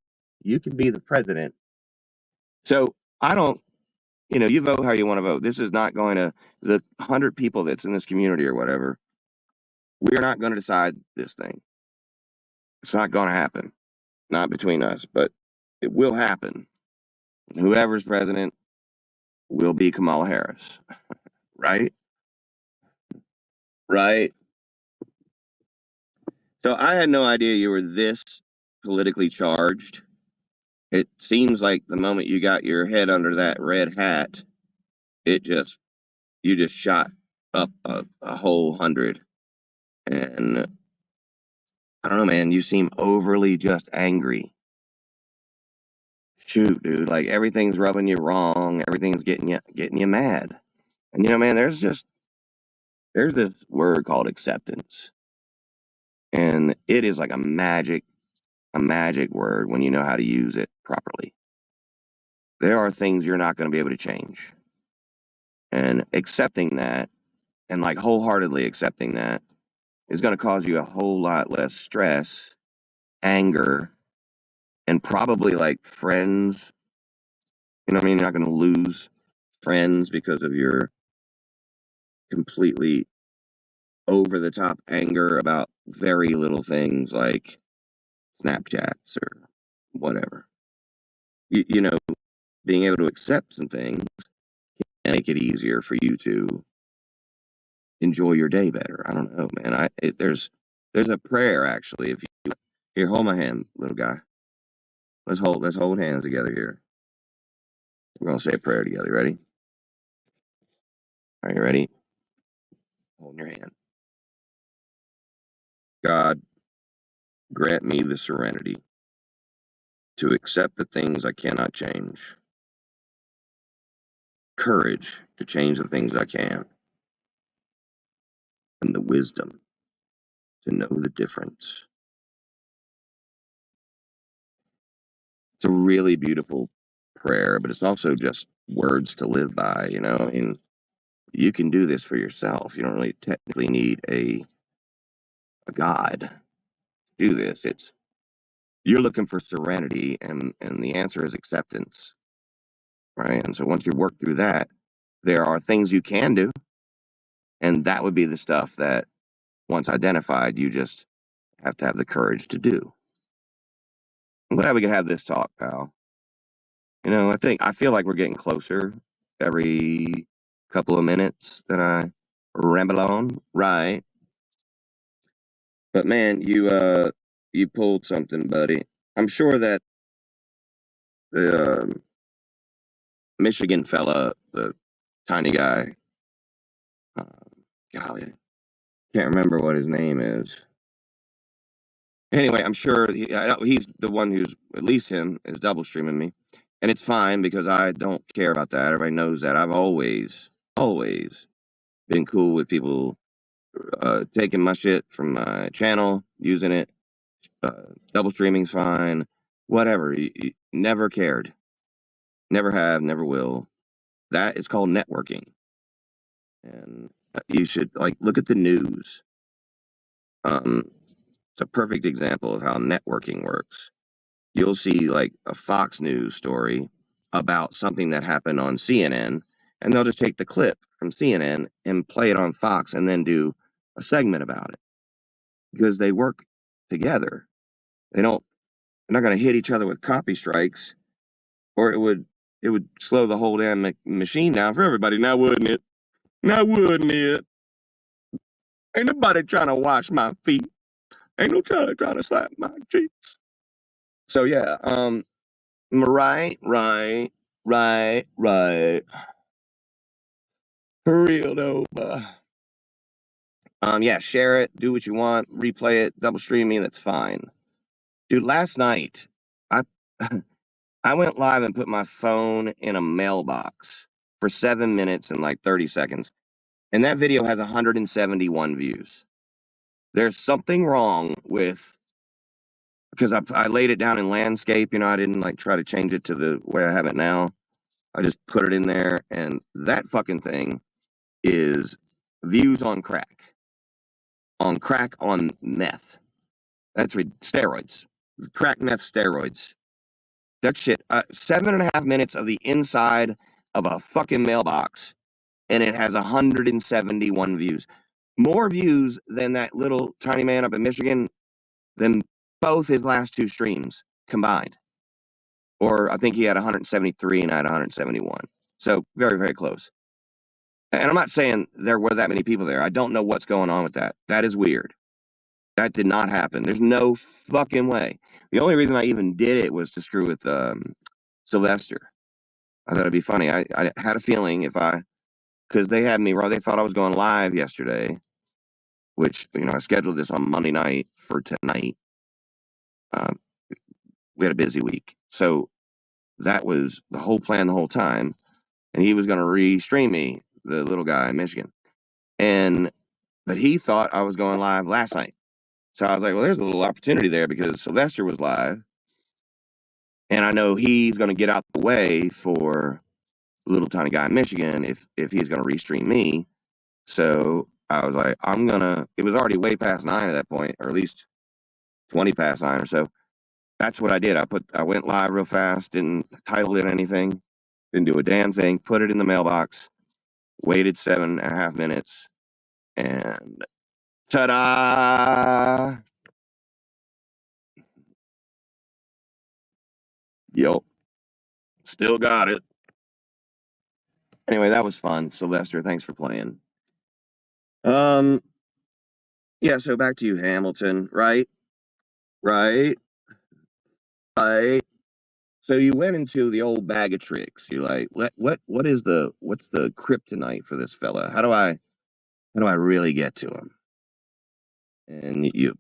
you can be the president. So I don't, you vote how you want to vote. This is not going to, the 100 people that's in this community or whatever, we're not going to decide this thing. It's not going to happen. Not between us, but it will happen. Whoever's president will be Kamala Harris, right? Right. So I had no idea you were this politically charged. It seems like the moment you got your head under that red hat, it just you just shot up a whole 100. And I don't know, man, you seem overly just angry. Shoot, dude, like everything's rubbing you wrong, everything's getting you mad. And man, there's this word called acceptance. And it is like a magic word when you know how to use it properly. There are things you're not going to be able to change. And accepting that, and like wholeheartedly accepting that, is going to cause you a whole lot less stress, anger, and probably like friends. You know what I mean? You're not going to lose friends because of your completely over the top anger about very little things like Snapchats or whatever. You know, being able to accept some things and make it easier for you to enjoy your day better. I don't know, man. There's a prayer actually. If you here, hold my hand, little guy. Let's hold hands together here. We're gonna say a prayer together. Ready? Are you ready? Hold your hand. God, grant me the serenity to accept the things I cannot change, courage to change the things I can, and the wisdom to know the difference. It's a really beautiful prayer, but it's also just words to live by. You know, I mean, you can do this for yourself. You don't really technically need a God to do this. It's you're looking for serenity, and the answer is acceptance, right? And so once you work through that, there are things you can do, and that would be the stuff that once identified, you just have to have the courage to do. I'm glad we could have this talk, pal. You know, I feel like we're getting closer every couple of minutes that I ramble on, right? But man, you pulled something, buddy. I'm sure that the Michigan fella, the tiny guy, uh, golly, can't remember what his name is. Anyway, I'm sure I know he's the one who's, at least him, is double streaming me. And it's fine because I don't care about that. Everybody knows that. I've always been cool with people taking my shit from my channel, using it. Double streaming's fine. Whatever. Never cared. Never have, never will. That is called networking. And you should, like, look at the news. It's a perfect example of how networking works. You'll see like a Fox News story about something that happened on CNN, and they'll just take the clip from CNN and play it on Fox and then do a segment about it because they work together. They're not going to hit each other with copy strikes, or it would slow the whole damn machine down for everybody. Now wouldn't it? Now wouldn't it? Ain't nobody trying to wash my feet. Ain't no trying to slap my cheeks. So yeah, right. For real though. Yeah, share it, do what you want, replay it, double stream me, that's fine. Dude, last night I I went live and put my phone in a mailbox for 7 minutes and like 30 seconds. And that video has 171 views. There's something wrong with because I laid it down in landscape, you know, I didn't like try to change it to the way I have it now. I just put it in there, and that fucking thing is views on crack on meth. That's steroids, crack meth steroids. That shit. 7.5 minutes of the inside of a fucking mailbox, and it has 171 views. More views than that little tiny man up in Michigan than both his last two streams combined. Or I think he had 173 and I had 171. So very, very close. And I'm not saying there were that many people there. I don't know what's going on with that. That is weird. That did not happen. There's no fucking way. The only reason I even did it was to screw with Sylvester. I thought it'd be funny. I had a feeling because they had me wrong. They thought I was going live yesterday, which, you know, I scheduled this on Monday night for tonight. Um, we had a busy week. So that was the whole plan the whole time. And he was going to re-stream me, the little guy in Michigan. But he thought I was going live last night. So I was like, well, there's a little opportunity there because Sylvester was live. And I know he's going to get out the way for the little tiny guy in Michigan if he's going to restream me. So I was like, it was already way past 9 at that point, or at least 20 past 9 or so. That's what I did. I went live real fast, didn't title it anything, didn't do a damn thing, put it in the mailbox, waited 7.5 minutes, and ta-da! Yo, still got it. Anyway, that was fun. Sylvester, thanks for playing. Um, yeah, so back to you, Hamilton, right? Right? Right. So you went into the old bag of tricks. You're like, what's the kryptonite for this fella? How do I really get to him? And you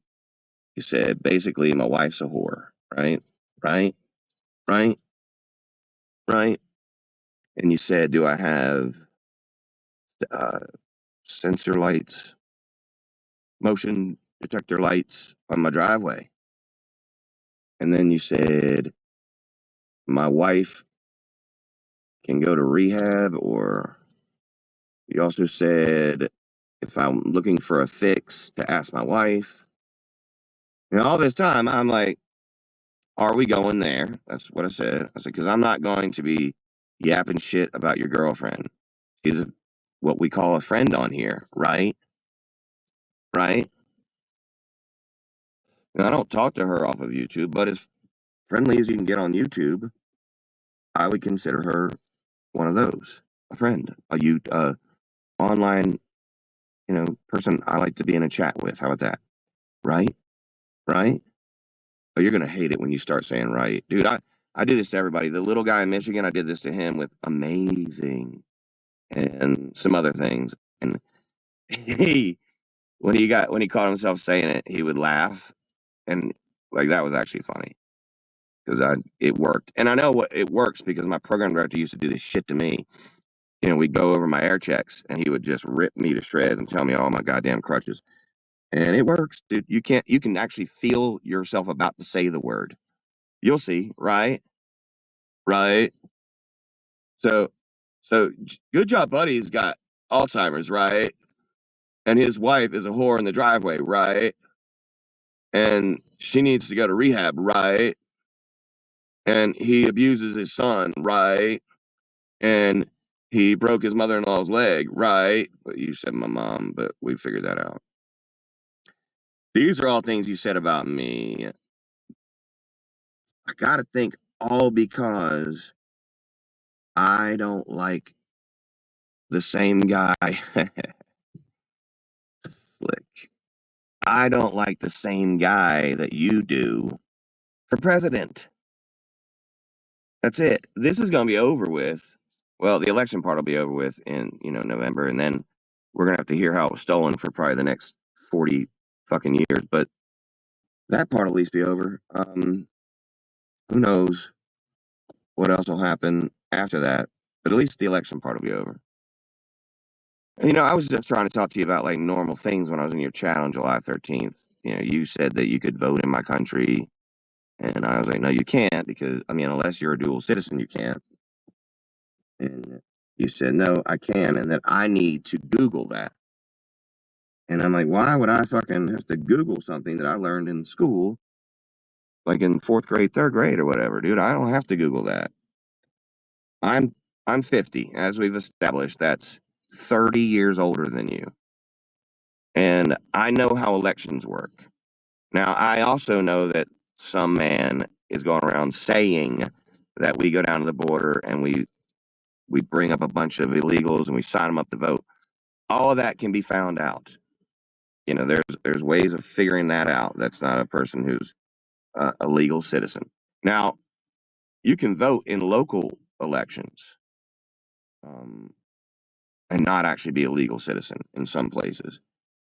said basically my wife's a whore, right? Right? Right? Right? And you said, do I have uh, sensor lights, motion detector lights on my driveway? And then you said, my wife can go to rehab, or you also said if I'm looking for a fix to ask my wife. And all this time, I'm like, are we going there? That's what I said. I said, because I'm not going to be yapping shit about your girlfriend. She's what we call a friend on here, right? Right? And I don't talk to her off of YouTube, but as friendly as you can get on YouTube, I would consider her one of those, a friend, online, person I like to be in a chat with. How about that? Right? Right? Oh, you're gonna hate it when you start saying right, dude. I do this to everybody. The little guy in Michigan, I did this to him with amazing and some other things. And he, when he caught himself saying it, he would laugh, and like that was actually funny because it worked. And I know what it works because my program director used to do this shit to me. We'd go over my air checks, and he would just rip me to shreds and tell me all my goddamn crutches. And it works, dude. You can actually feel yourself about to say the word. You'll see, right? Right. So, so good job, buddy's got Alzheimer's, right? And his wife is a whore in the driveway, right? And she needs to go to rehab, right? And he abuses his son, right? And he broke his mother-in-law's leg, right? But you said my mom, but we figured that out. These are all things you said about me. I gotta think all because I don't like the same guy. Slick. I don't like the same guy that you do for president. That's it. This is going to be over with. Well, the election part will be over with in, November, and then we're going to have to hear how it was stolen for probably the next 40 fucking years. But that part will at least be over. Who knows what else will happen after that? But at least the election part will be over. I was just trying to talk to you about like normal things when I was in your chat on July 13th. You said that you could vote in my country, and I was like, no, you can't because, unless you're a dual citizen, you can't. And you said, no, I can, and that I need to Google that. And I'm like, why would I fucking have to Google something that I learned in school, like in fourth grade, third grade, or whatever, dude? I don't have to Google that. I'm I'm 50, as we've established. That's 30 years older than you, and I know how elections work. Now, I also know that some man is going around saying that we go down to the border and we bring up a bunch of illegals and we sign them up to vote. All of that can be found out. There's ways of figuring that out. That's not a person who's a legal citizen. Now, you can vote in local elections um, and not actually be a legal citizen in some places,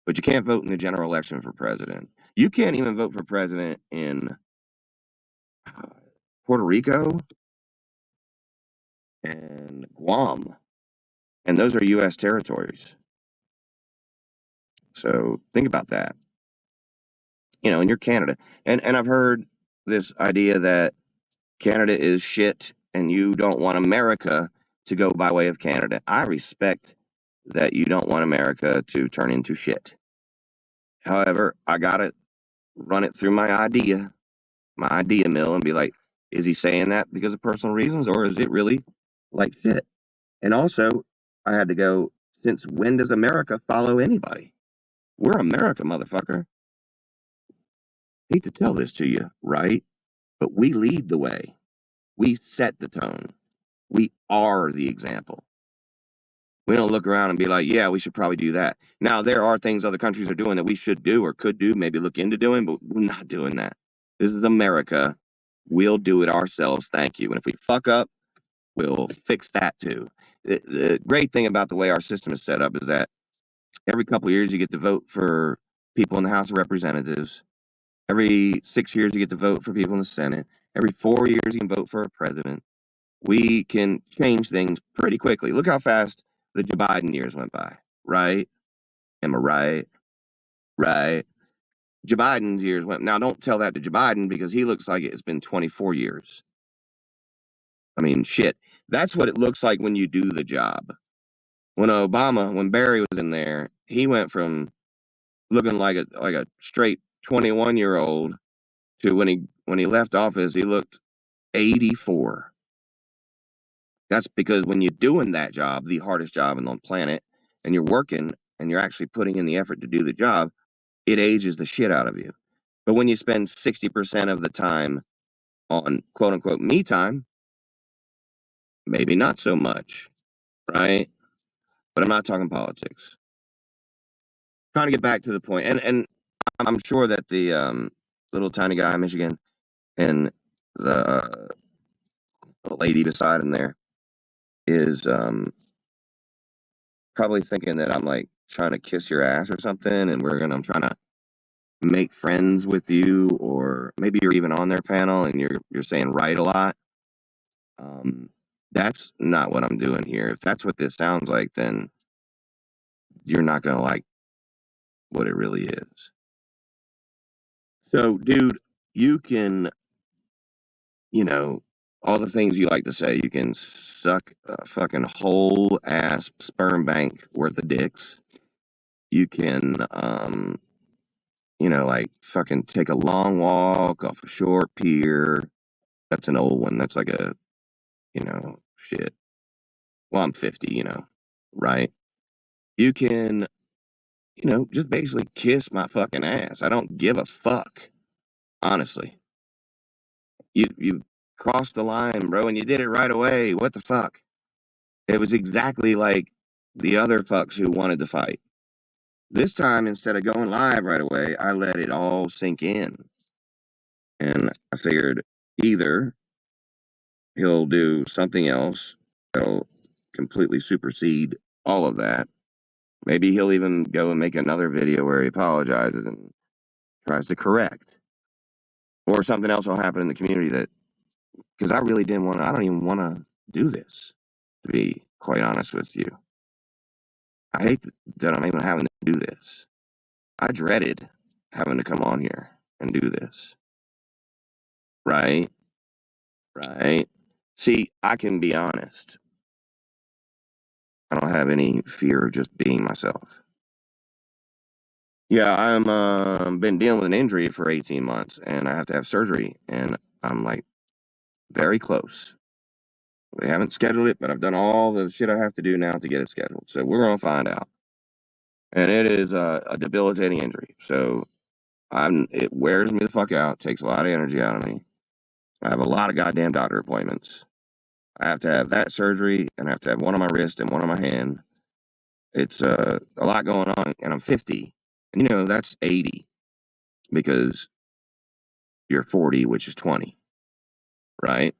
but you can't vote in the general election for president. You can't even vote for president in uh, Puerto Rico and Guam, and those are U.S. territories. So think about that. And you're Canada, and I've heard this idea that Canada is shit and you don't want America to go by way of Canada. I respect that you don't want America to turn into shit. However, I gotta run it through my idea mill, and be like, is he saying that because of personal reasons, or is it really like shit? And also, I had to go, since when does America follow anybody? We're America, motherfucker. Hate to tell this to you, right? But we lead the way. We set the tone. We are the example. We don't look around and be like, yeah, we should probably do that. Now, there are things other countries are doing that we should do or could do, maybe look into doing, but we're not doing that. This is America. We'll do it ourselves. Thank you. And if we fuck up, we'll fix that too. The great thing about the way our system is set up is that every couple of years you get to vote for people in the House of Representatives. Every 6 years you get to vote for people in the Senate. Every 4 years you can vote for a president. We can change things pretty quickly. Look how fast the Joe Biden years went by, right? Am I right? Right. Joe Biden's years went. Now, don't tell that to Joe Biden because he looks like it's been 24 years. I mean, shit. That's what it looks like when you do the job. When Barry was in there, he went from looking like a straight 21-year-old to when he left office, he looked 84. That's because when you're doing that job, the hardest job on the planet, and you're working and you're actually putting in the effort to do the job, it ages the shit out of you. But when you spend 60% of the time on quote unquote me time, maybe not so much, right? But I'm not talking politics. Trying to get back to the point, and I'm sure that the little tiny guy in Michigan and the lady beside him there is probably thinking that I'm like trying to kiss your ass or something, and I'm trying to make friends with you, or maybe you're even on their panel and you're saying right a lot. That's not what I'm doing here. If that's what this sounds like, then you're not gonna like what it really is. So, dude, you can, you know, all the things you like to say. You can suck a fucking whole ass sperm bank worth of dicks. You can, like fucking take a long walk off a short pier. That's an old one. That's like a, shit. Well, I'm 50, right? You can, just basically kiss my fucking ass. I don't give a fuck, honestly. You crossed the line, bro, and you did it right away. What the fuck? It was exactly like the other fucks who wanted to fight. This time, instead of going live right away, I let it all sink in. And I figured either he'll do something else that'll completely supersede all of that. Maybe he'll even go and make another video where he apologizes and tries to correct. Or something else will happen in the community because I really I don't even want to do this, to be quite honest with you. I hate that I'm even having to do this. I dreaded having to come on here and do this. Right? Right? See, I can be honest. I don't have any fear of just being myself. Yeah, I'm been dealing with an injury for 18 months and I have to have surgery and I'm like very close. They haven't scheduled it, but I've done all the shit I have to do now to get it scheduled. So we're gonna find out. And it is a debilitating injury. So it wears me the fuck out, takes a lot of energy out of me. I have a lot of goddamn doctor appointments. I have to have that surgery and I have to have one on my wrist and one on my hand. It's a lot going on, and I'm 50. And that's 80 because you're 40, which is 20, right?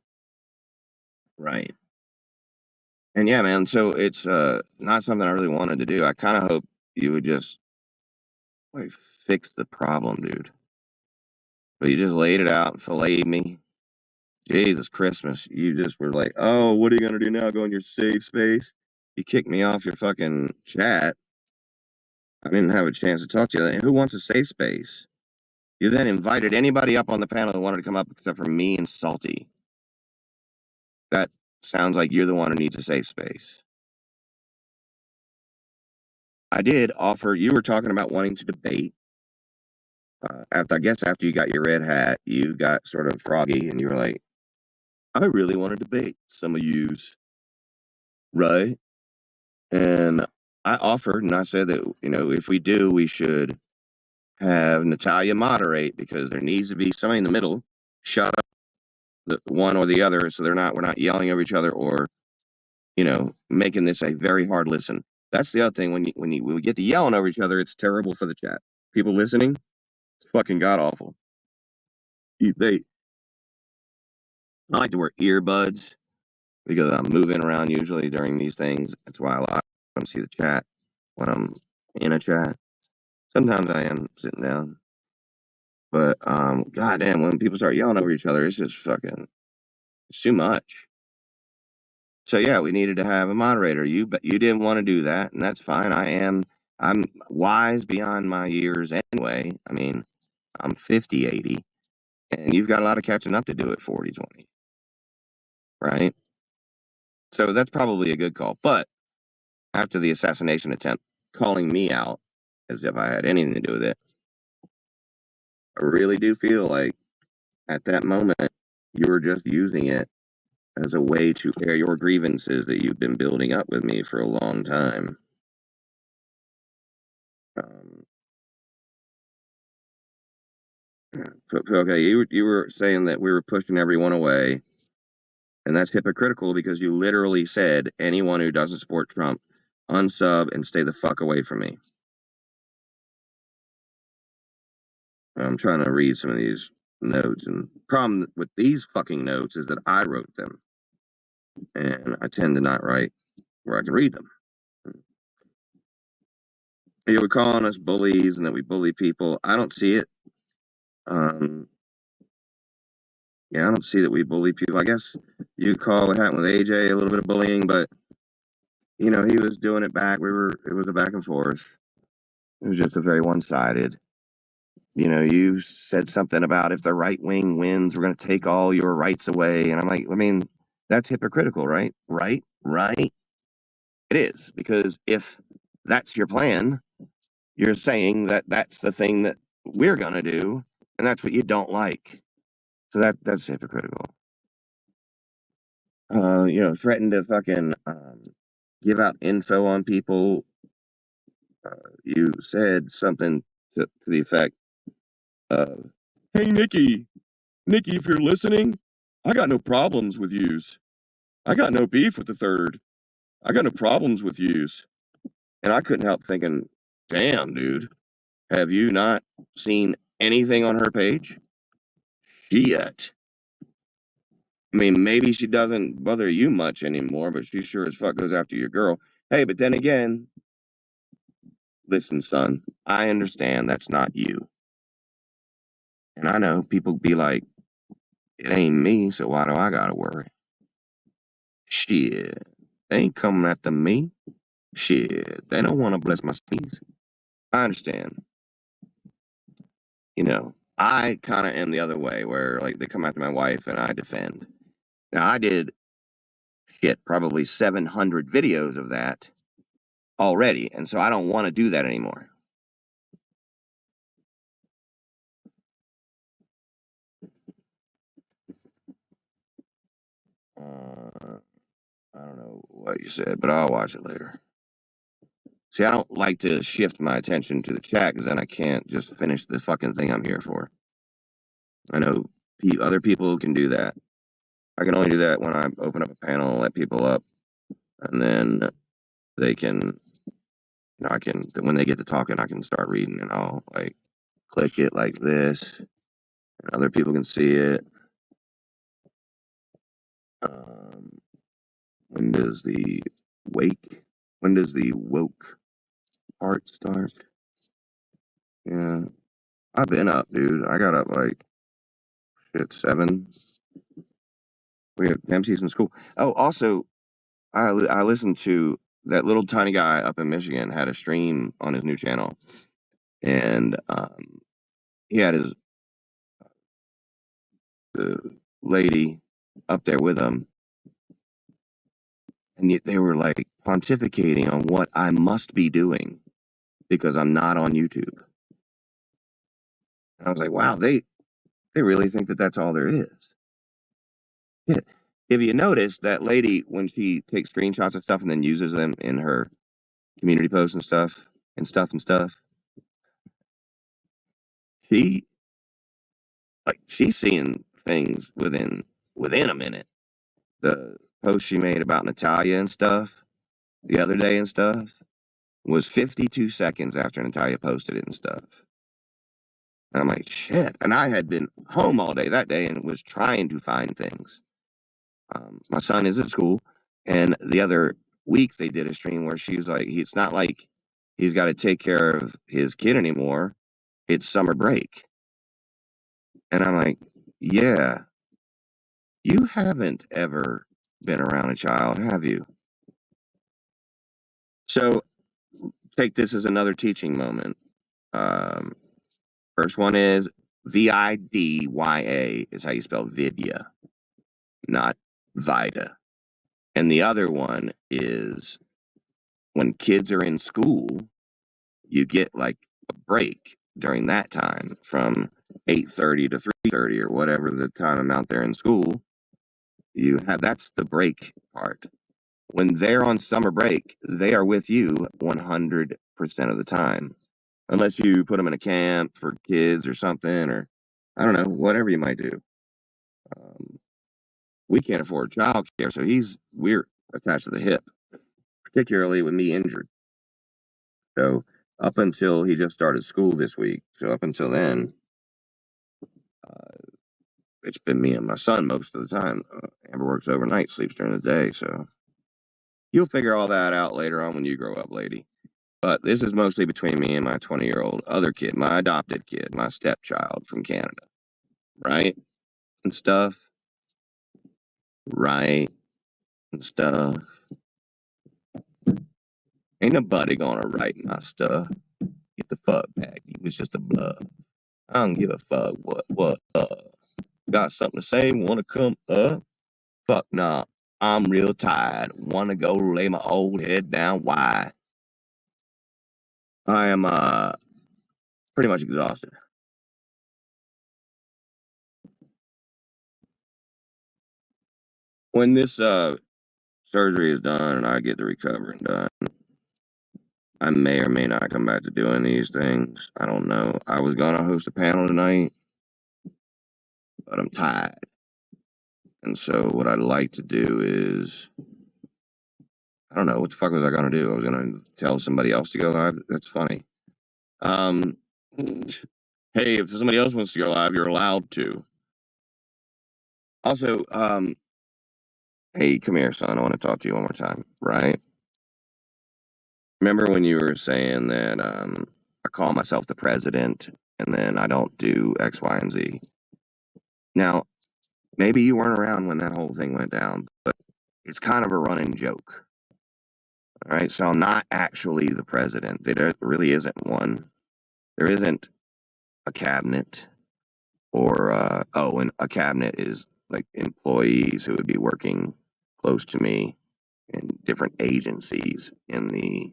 Right. And yeah, man, so it's not something I really wanted to do. I kind of hope you would just like fix the problem, dude. But you just laid it out and filleted me. Jesus Christmas. You just were like, oh, what are you going to do now? Go in your safe space? You kicked me off your fucking chat. I didn't have a chance to talk to you. And who wants a safe space? You then invited anybody up on the panel who wanted to come up except for me and Salty. That sounds like you're the one who needs a safe space. I did offer, you were talking about wanting to debate. I guess after you got your red hat, you got sort of froggy and you were like, I really want to debate some of yous, right? And I offered and I said that, if we do, we should have Natalia moderate because there needs to be somebody in the middle, shut up the one or the other so we're not yelling over each other or, making this a very hard listen. That's the other thing. When we get to yelling over each other, it's terrible for the chat. People listening, it's fucking god awful. I like to wear earbuds because I'm moving around usually during these things. That's why a lot of them see the chat when I'm in a chat. Sometimes I am sitting down. But goddamn, when people start yelling over each other, it's just fucking it's too much. So yeah, we needed to have a moderator. But you didn't want to do that, and that's fine. I'm wise beyond my years anyway. I mean, I'm 50, 80, and you've got a lot of catching up to do at 40, 20. Right? So that's probably a good call. But after the assassination attempt, calling me out as if I had anything to do with it, I really do feel like at that moment you were just using it as a way to air your grievances that you've been building up with me for a long time. Um, so okay, you were saying that we were pushing everyone away, and that's hypocritical because you literally said anyone who doesn't support Trump, unsub and stay the fuck away from me. I'm trying to read some of these notes, and the problem with these fucking notes is that I wrote them, and I tend to not write where I can read them. You were calling us bullies and that we bully people. I don't see it. Um, yeah, I don't see that we bully people. I guess you call what happened with AJ a little bit of bullying, but he was doing it back. It was a back and forth. It was just a very one-sided. You said something about if the right wing wins, we're going to take all your rights away. And I'm like, I mean, that's hypocritical, right? Right. It is, because if that's your plan, you're saying that that's the thing that we're going to do, and that's what you don't like. So that's hypocritical. Threaten to fucking give out info on people. You said something to the effect of, "Hey, Nikki, if you're listening, I got no problems with yous. I got no beef with the third. I got no problems with yous." And I couldn't help thinking, damn, dude, have you not seen anything on her page? Shit. I mean, maybe she doesn't bother you much anymore, but she sure as fuck goes after your girl. Hey, but then again, listen, son, I understand that's not you. And I know people be like, it ain't me, so why do I gotta worry? Shit. They ain't coming after me. Shit. They don't want to bless my sneeze. I understand. I kind of am the other way where, like, they come after my wife and I defend. Now, I did, shit, probably 700 videos of that already. And so I don't want to do that anymore. I don't know what you said, but I'll watch it later. See, I don't like to shift my attention to the chat because then I can't just finish the fucking thing I'm here for. I know other people can do that. I can only do that when I open up a panel and let people up, and then they can, when they get to talking, I can start reading, and I'll like click it like this, and other people can see it. When does the when does the woke part start? Yeah, I've been up, dude. I got up like shit 7. We have MCs in school. Oh, also, I listened to that little tiny guy up in Michigan had a stream on his new channel, and he had his lady up there with him, and yet they were like pontificating on what I must be doing because I'm not on YouTube. And I was like, wow, they really think that that's all there is. Yeah. If you notice, that lady, when she takes screenshots of stuff and then uses them in her community posts and stuff, she she's seeing things within a minute. The post she made about Natalia and stuff the other day and stuff was 52 seconds after Natalia posted it and stuff. And I'm like, shit. And I had been home all day that day and was trying to find things. My son is at school, and the other week they did a stream where she was like, it's not like he's got to take care of his kid anymore. It's summer break. And I'm like, yeah, you haven't ever been around a child, have you? So take this as another teaching moment. Um, First one is Vidya is how you spell Vidya, not Vida. And the other one is when kids are in school, you get like a break during that time from 8:30 to 3:30 or whatever the time amount they're in school. You have that's the break part. When they're on summer break, they are with you 100% of the time, unless you put them in a camp for kids or something, or I don't know, whatever you might do. Um, we can't afford childcare, so we're attached to the hip, particularly with me injured. So up until he just started school this week, so up until then, uh, it's been me and my son most of the time. Amber works overnight, sleeps during the day, so you'll figure all that out later on when you grow up, lady. But this is mostly between me and my 20-year-old other kid, my adopted kid, my stepchild from Canada, right? And stuff, right? And stuff. Ain't nobody gonna write my stuff. Get the fuck back. He was just a bluff. I don't give a fuck got something to say, wanna come up? Fuck nah. I'm real tired. Wanna go lay my old head down. Why? I am pretty much exhausted. When this surgery is done and I get the recovering done, I may or may not come back to doing these things. I don't know. I was gonna host a panel tonight, but I'm tired. And so what I'd like to do is I don't know, what the fuck was I gonna do? I was gonna tell somebody else to go live. That's funny. Um hey, if somebody else wants to go live, you're allowed to. Also, hey, come here, son. I want to talk to you one more time, right? Remember when you were saying that I call myself the president and then I don't do X, Y, and Z? Now, maybe you weren't around when that whole thing went down, but it's kind of a running joke. All right, so I'm not actually the president. There really isn't one. There isn't a cabinet or, and a cabinet is like employees who would be working close to me in different agencies in the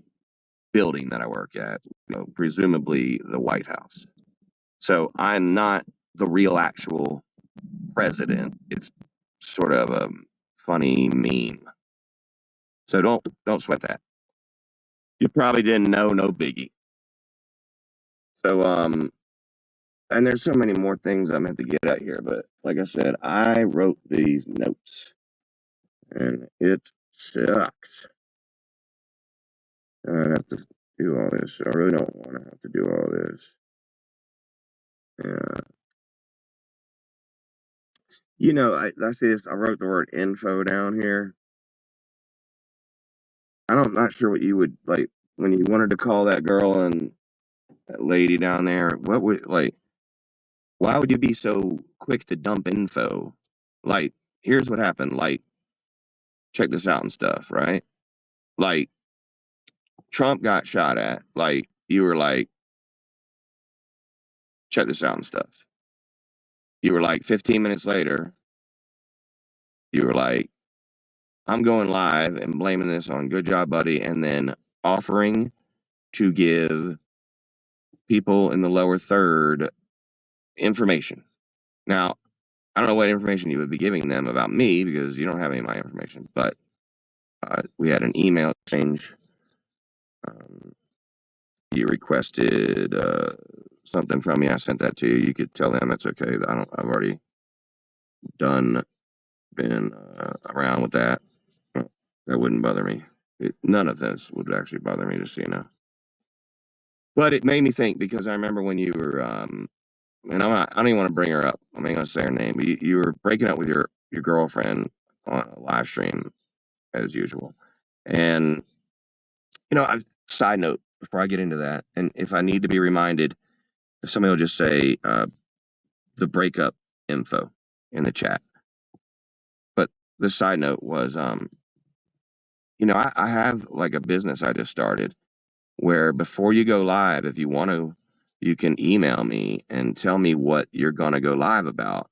building that I work at, presumably the White House. So I'm not the real actual president. It's sort of a funny meme. So don't sweat that. You probably didn't know, no biggie. So and there's so many more things I meant to get at here, but like I said, I wrote these notes and it sucks. I have to do all this. I really don't want to have to do all this. Yeah. I see this. I wrote the word info down here. I'm not sure what you would like when you wanted to call that girl and that lady down there. What would like? Why would you be so quick to dump info? Like, here's what happened. Like, check this out and stuff, right? Like, Trump got shot at. Like, you were like, check this out and stuff. You were like, 15 minutes later, you were like, I'm going live and blaming this on Good Job Buddy, and then offering to give people in the lower third information. Now, I don't know what information you would be giving them about me because you don't have any of my information, but we had an email exchange. Um, you requested something from me. I sent that to you. You could tell them it's okay. I've already been around with that. That wouldn't bother me. None of this would actually bother me, just so you know. But it made me think because I remember when you were, and I don't even want to bring her up. I'm not going to say her name, but you were breaking up with your girlfriend on a live stream as usual. And, side note before I get into that, and if I need to be reminded, if somebody will just say the breakup info in the chat. But the side note was, I have like a business I just started where before you go live, if you want to, you can email me and tell me what you're going to go live about.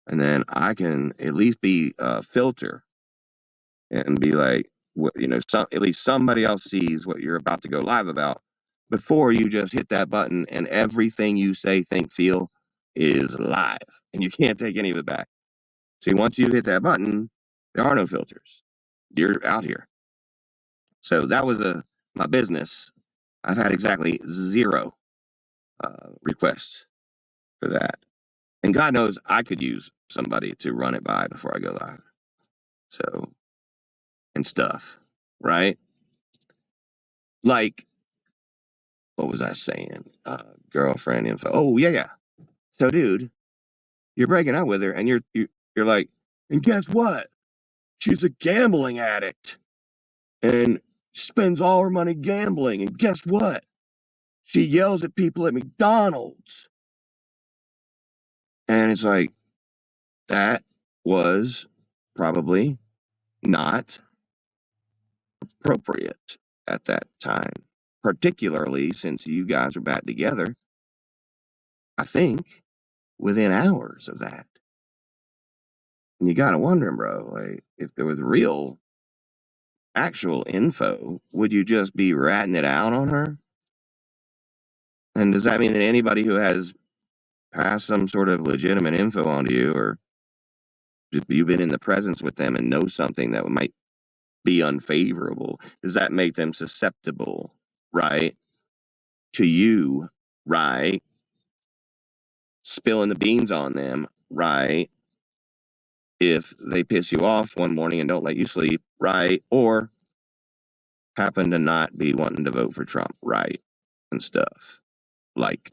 And then I can at least be a filter and be like, what, at least somebody else sees what you're about to go live about before you just hit that button and everything you say, think, feel is live and you can't take any of it back. See, once you hit that button, there are no filters. You're out here. So that was my business. I've had exactly 0 requests for that. And God knows I could use somebody to run it by before I go live. So, and stuff, right? Like, what was I saying? Girlfriend info. Oh, yeah. So, dude, you're breaking up with her and you're like, and guess what? She's a gambling addict and spends all her money gambling. And guess what? She yells at people at McDonald's. And it's like, that was probably not appropriate at that time, particularly since you guys are back together, I think, within hours of that. And you got to wonder, bro, like, if there was real, actual info, would you just be ratting it out on her? And does that mean that anybody who has passed some sort of legitimate info onto you, or just you've been in the presence with them and know something that might be unfavorable, does that make them susceptible, right, to you, right, spilling the beans on them, right, if they piss you off one morning and don't let you sleep, right, or happen to not be wanting to vote for Trump, right, and stuff. Like,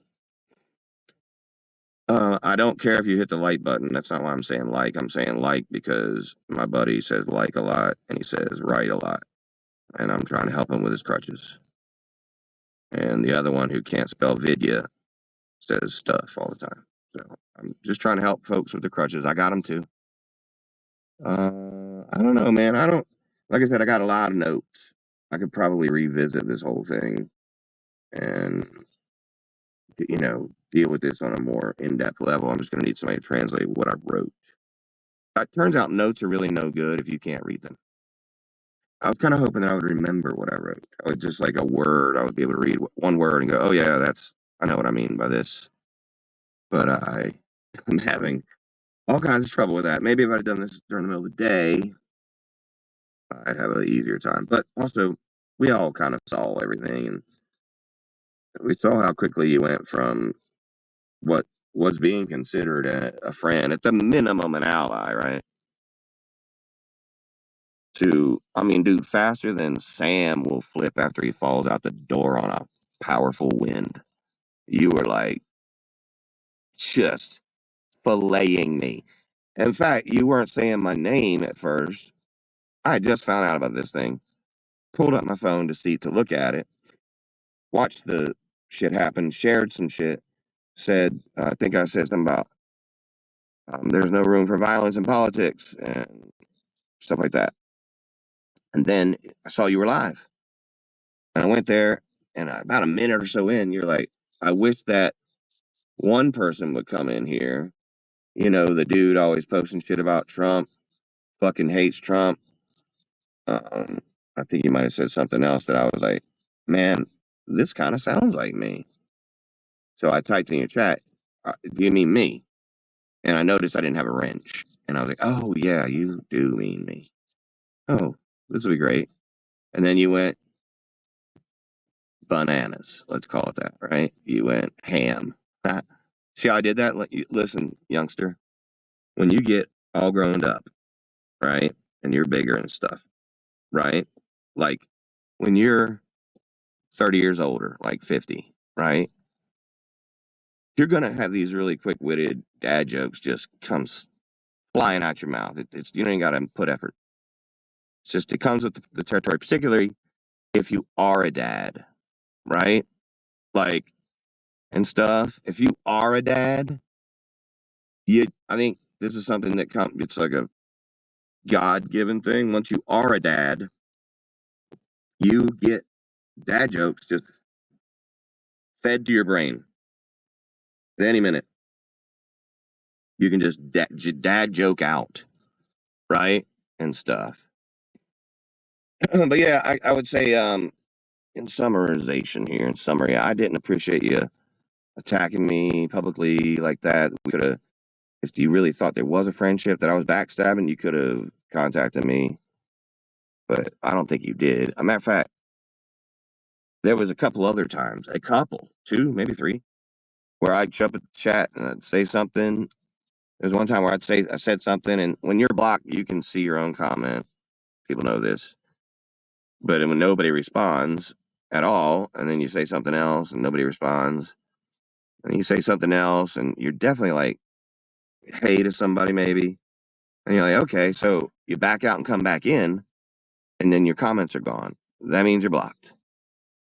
I don't care if you hit the like button. That's not why I'm saying like. I'm saying like because my buddy says like a lot and he says right a lot. And I'm trying to help him with his crutches. And the other one who can't spell vidya says stuff all the time. So I'm just trying to help folks with the crutches. I got them too. I don't know, man. Like I said, I got a lot of notes. I could probably revisit this whole thing and, deal with this on a more in-depth level. I'm just going to need somebody to translate what I wrote. It turns out notes are really no good if you can't read them. I was kind of hoping that I would remember what I wrote. I would just like a word, I would be able to read one word and go, oh, yeah, I know what I mean by this. But I'm having all kinds of trouble with that. Maybe if I'd done this during the middle of the day, I'd have an easier time. But also, we all kind of saw everything, and we saw how quickly you went from what was being considered a friend, at the minimum an ally, right? To, I mean, dude, faster than Sam will flip after he falls out the door on a powerful wind. You were like just filleting me. In fact, you weren't saying my name at first. I just found out about this thing, pulled up my phone to look at it, watched the shit happen, shared some shit, said, I think I said something about there's no room for violence in politics and stuff like that. And then I saw you were live. And I went there, and about a minute or so in, you're like, I wish that one person would come in here. The dude always posting shit about Trump, fucking hates Trump. I think you might have said something else that I was like, man, this kind of sounds like me. So I typed in your chat, do you mean me? And I noticed I didn't have a wrench. And I was like, oh, yeah, you do mean me. Oh, this will be great. And then you went bananas. Let's call it that, right? You went ham. See how I did that? Listen, youngster, when you get all grown up, right? And you're bigger and stuff, right? Like when you're 30 years older, like 50, right? You're going to have these really quick witted dad jokes just come flying out your mouth. You ain't got to put effort. It's just, it comes with the territory, particularly if you are a dad, right? Like, and stuff. If you are a dad, I think this is something that it's like a God-given thing. Once you are a dad, you get dad jokes just fed to your brain at any minute. You can just dad joke out, right? And stuff. But yeah, I would say in summarization here, in summary, I didn't appreciate you attacking me publicly like that. We could have, if you really thought there was a friendship that I was backstabbing, you could have contacted me. But I don't think you did. A matter of fact, there was a couple other times, a couple, two, maybe three, where I'd jump at the chat and I'd say something. There's one time where I said something, and when you're blocked, you can see your own comment. People know this. But when nobody responds at all, and then you say something else and nobody responds, and you say something else, and you're definitely like, hey to somebody maybe, and you're like, okay, so you back out and come back in, and then your comments are gone. That means you're blocked.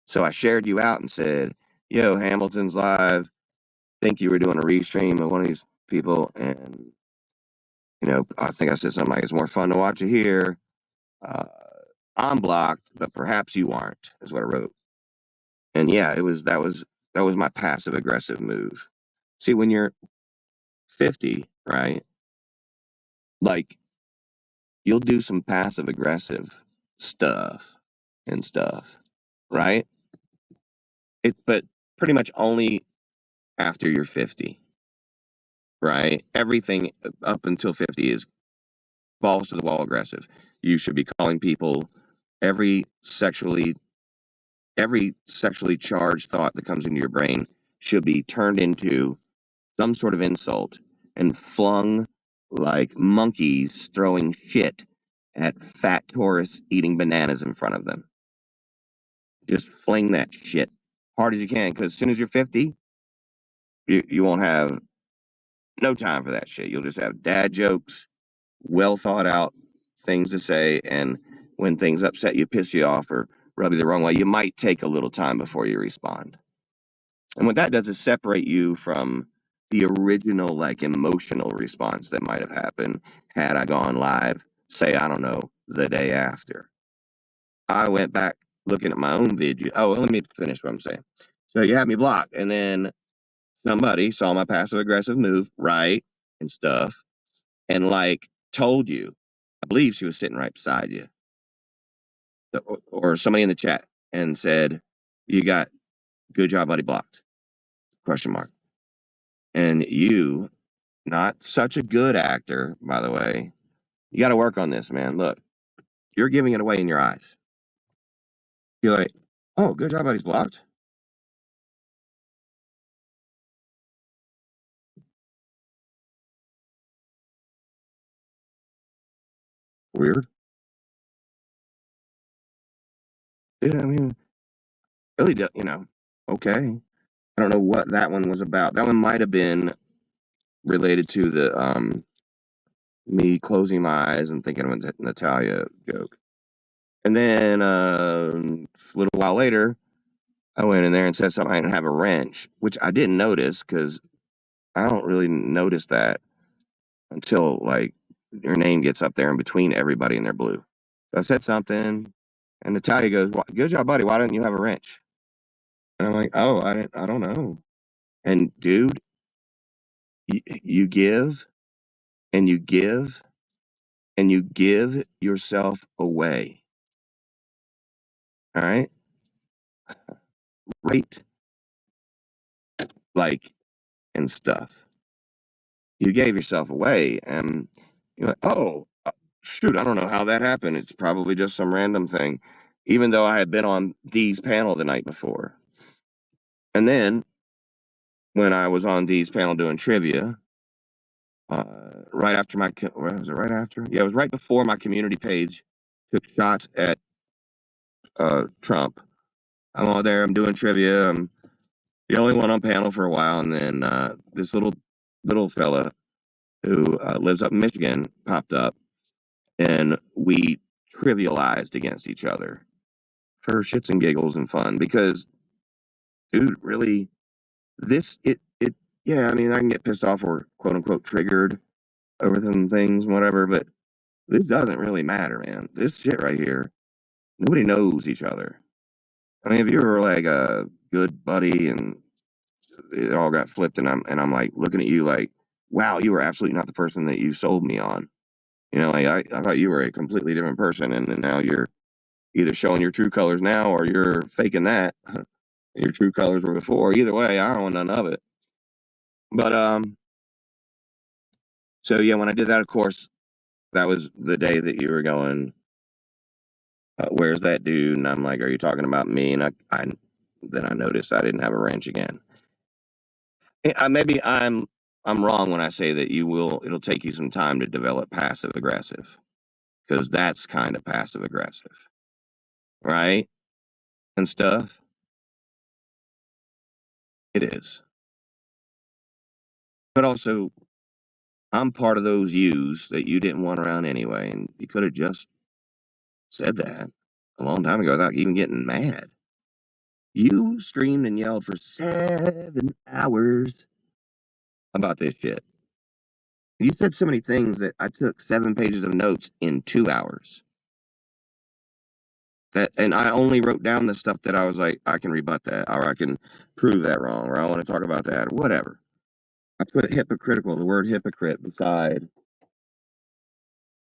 So I shared you out and said, yo, Hamilton's live. Think you were doing a restream of one of these people, and I think I said something like, it's more fun to watch it here. Uh, I'm blocked, but perhaps you aren't, is what I wrote. And yeah, that was my passive aggressive move. See, when you're 50, right? Like you'll do some passive aggressive stuff and stuff, right? But pretty much only after you're 50, right? Everything up until 50 is balls to the wall aggressive. You should be calling people every sexually every sexually charged thought that comes into your brain should be turned into some sort of insult and flung like monkeys throwing shit at fat tourists eating bananas in front of them. Just fling that shit hard as you can, because as soon as you're 50, you won't have no time for that shit. You'll just have dad jokes, well thought out things to say, and when things upset you, piss you off, or rub you the wrong way, you might take a little time before you respond. And what that does is separate you from the original, like, emotional response that might have happened had I gone live, say, I don't know, the day after. I went back looking at my own video. Oh, let me finish what I'm saying. So you had me blocked, and then somebody saw my passive aggressive move, right, and stuff, and like told you. I believe she was sitting right beside you, or somebody in the chat, and said, "You got good job, buddy. Blocked?" Question mark. And you, not such a good actor, by the way. You got to work on this, man. Look, you're giving it away in your eyes. You're like, "Oh, good job, buddy's blocked." Weird. Yeah, I mean, really, okay. I don't know what that one was about. That one might have been related to the me closing my eyes and thinking of a Natalia joke. And then a little while later, I went in there and said something I didn't have a wrench, which I didn't notice because I don't really notice that until like your name gets up there in between everybody and they're blue. So I said something, and Natalia goes, "Good job, buddy. Why didn't you have a wrench?" And I'm like, "Oh, I don't know." And dude, you give and you give and you give yourself away. All right, right? Like and stuff. You gave yourself away, and you're like, "Oh, shoot, I don't know how that happened. It's probably just some random thing." Even though I had been on Dee's panel the night before. And then when I was on Dee's panel doing trivia, right after was it right after? Yeah, it was right before my community page took shots at Trump. I'm all there, I'm doing trivia. I'm the only one on panel for a while, and then this little fella who lives up in Michigan popped up, and we trivialized against each other for shits and giggles and fun because, dude, really, yeah, I mean, I can get pissed off or quote unquote triggered over some things, whatever, but this doesn't really matter, man. This shit right here, nobody knows each other. I mean, if you were like a good buddy and it all got flipped, and I'm like looking at you like, wow, you were absolutely not the person that you sold me on. Like I thought you were a completely different person, and then now you're either showing your true colors now or you're faking that. Your true colors were before. Either way, I don't want none of it. But so yeah, when I did that, of course, that was the day that you were going, where's that dude? And I'm like, are you talking about me? And I then I noticed I didn't have a wrench again. Maybe I'm wrong when I say that it'll take you some time to develop passive aggressive, because that's kind of passive aggressive, right? And stuff. It is. But also, I'm part of those yous that you didn't want around anyway, and you could have just said that a long time ago without even getting mad. You screamed and yelled for 7 hours about this shit. You said so many things that I took 7 pages of notes in 2 hours. And I only wrote down the stuff that I was like, I can rebut that, or I can prove that wrong, or I want to talk about that, or whatever. I put hypocritical, the word hypocrite, beside,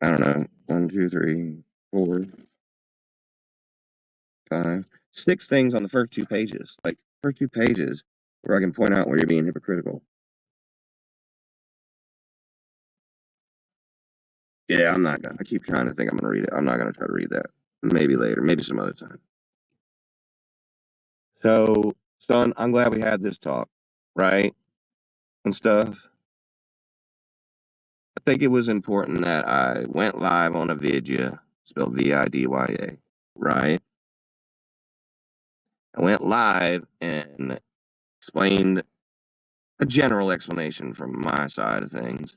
I don't know, 1, 2, 3, 4, 5, 6 things on the first 2 pages. Like, first 2 pages where I can point out where you're being hypocritical. Yeah, I'm not gonna. I keep trying to think I'm gonna read it. I'm not gonna try to read that. Maybe later, maybe some other time. So, son, I'm glad we had this talk, right? And stuff. I think it was important that I went live on a vidya, spelled VIDYA, right? I went live and explained a general explanation from my side of things,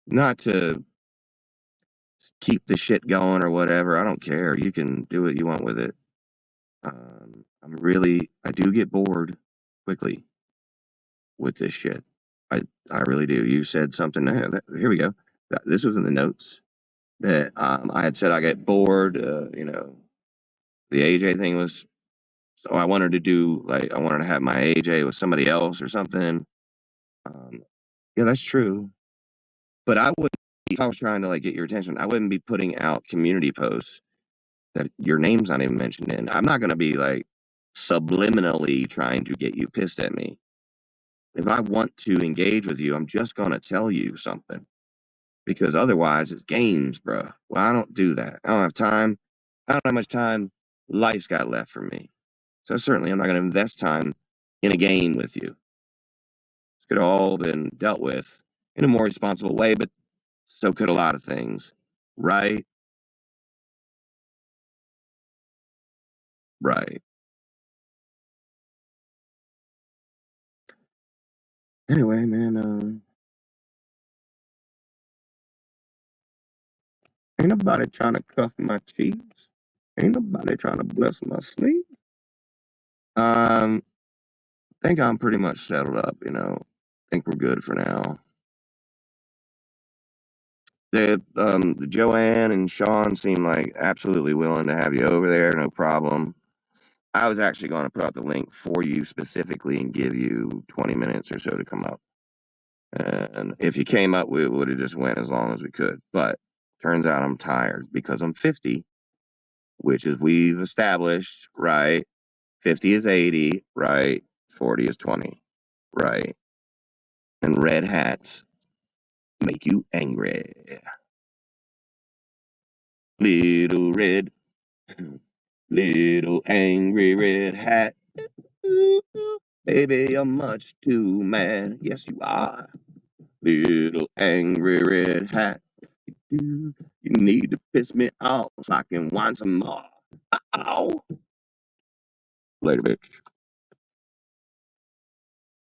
not to keep the shit going or whatever. I don't care. You can do what you want with it. I do get bored quickly with this shit. I really do. You said something. Here we go. This was in the notes that I had said I get bored. The AJ thing was, so I wanted to do, like, I wanted to have my AJ with somebody else or something. Yeah, that's true. But I would, if I was trying to like get your attention, I wouldn't be putting out community posts that your name's not even mentioned in. I'm not going to be like subliminally trying to get you pissed at me. If I want to engage with you, I'm just going to tell you something, because otherwise it's games, bro. Well, I don't do that. I don't have time. I don't have much time life's got left for me. So certainly I'm not going to invest time in a game with you. This could have all been dealt with in a more responsible way, but so could a lot of things. Right? Right. Anyway, man, ain't nobody trying to cuff my cheese. Ain't nobody trying to bless my sneeze. Think I'm pretty much settled up, think we're good for now. The Joanne and Sean seem like absolutely willing to have you over there, no problem. I was actually going to put out the link for you specifically and give you 20 minutes or so to come up. And if you came up, we would have just went as long as we could. But turns out I'm tired because I'm 50, which is, we've established, right? 50 is 80, right? 40 is 20, right? And red hats make you angry. Little red, little angry red hat. Ooh, baby, you're much too mad. Yes, you are. Little angry red hat. You need to piss me off so I can whine some more. Ow. Later, bitch.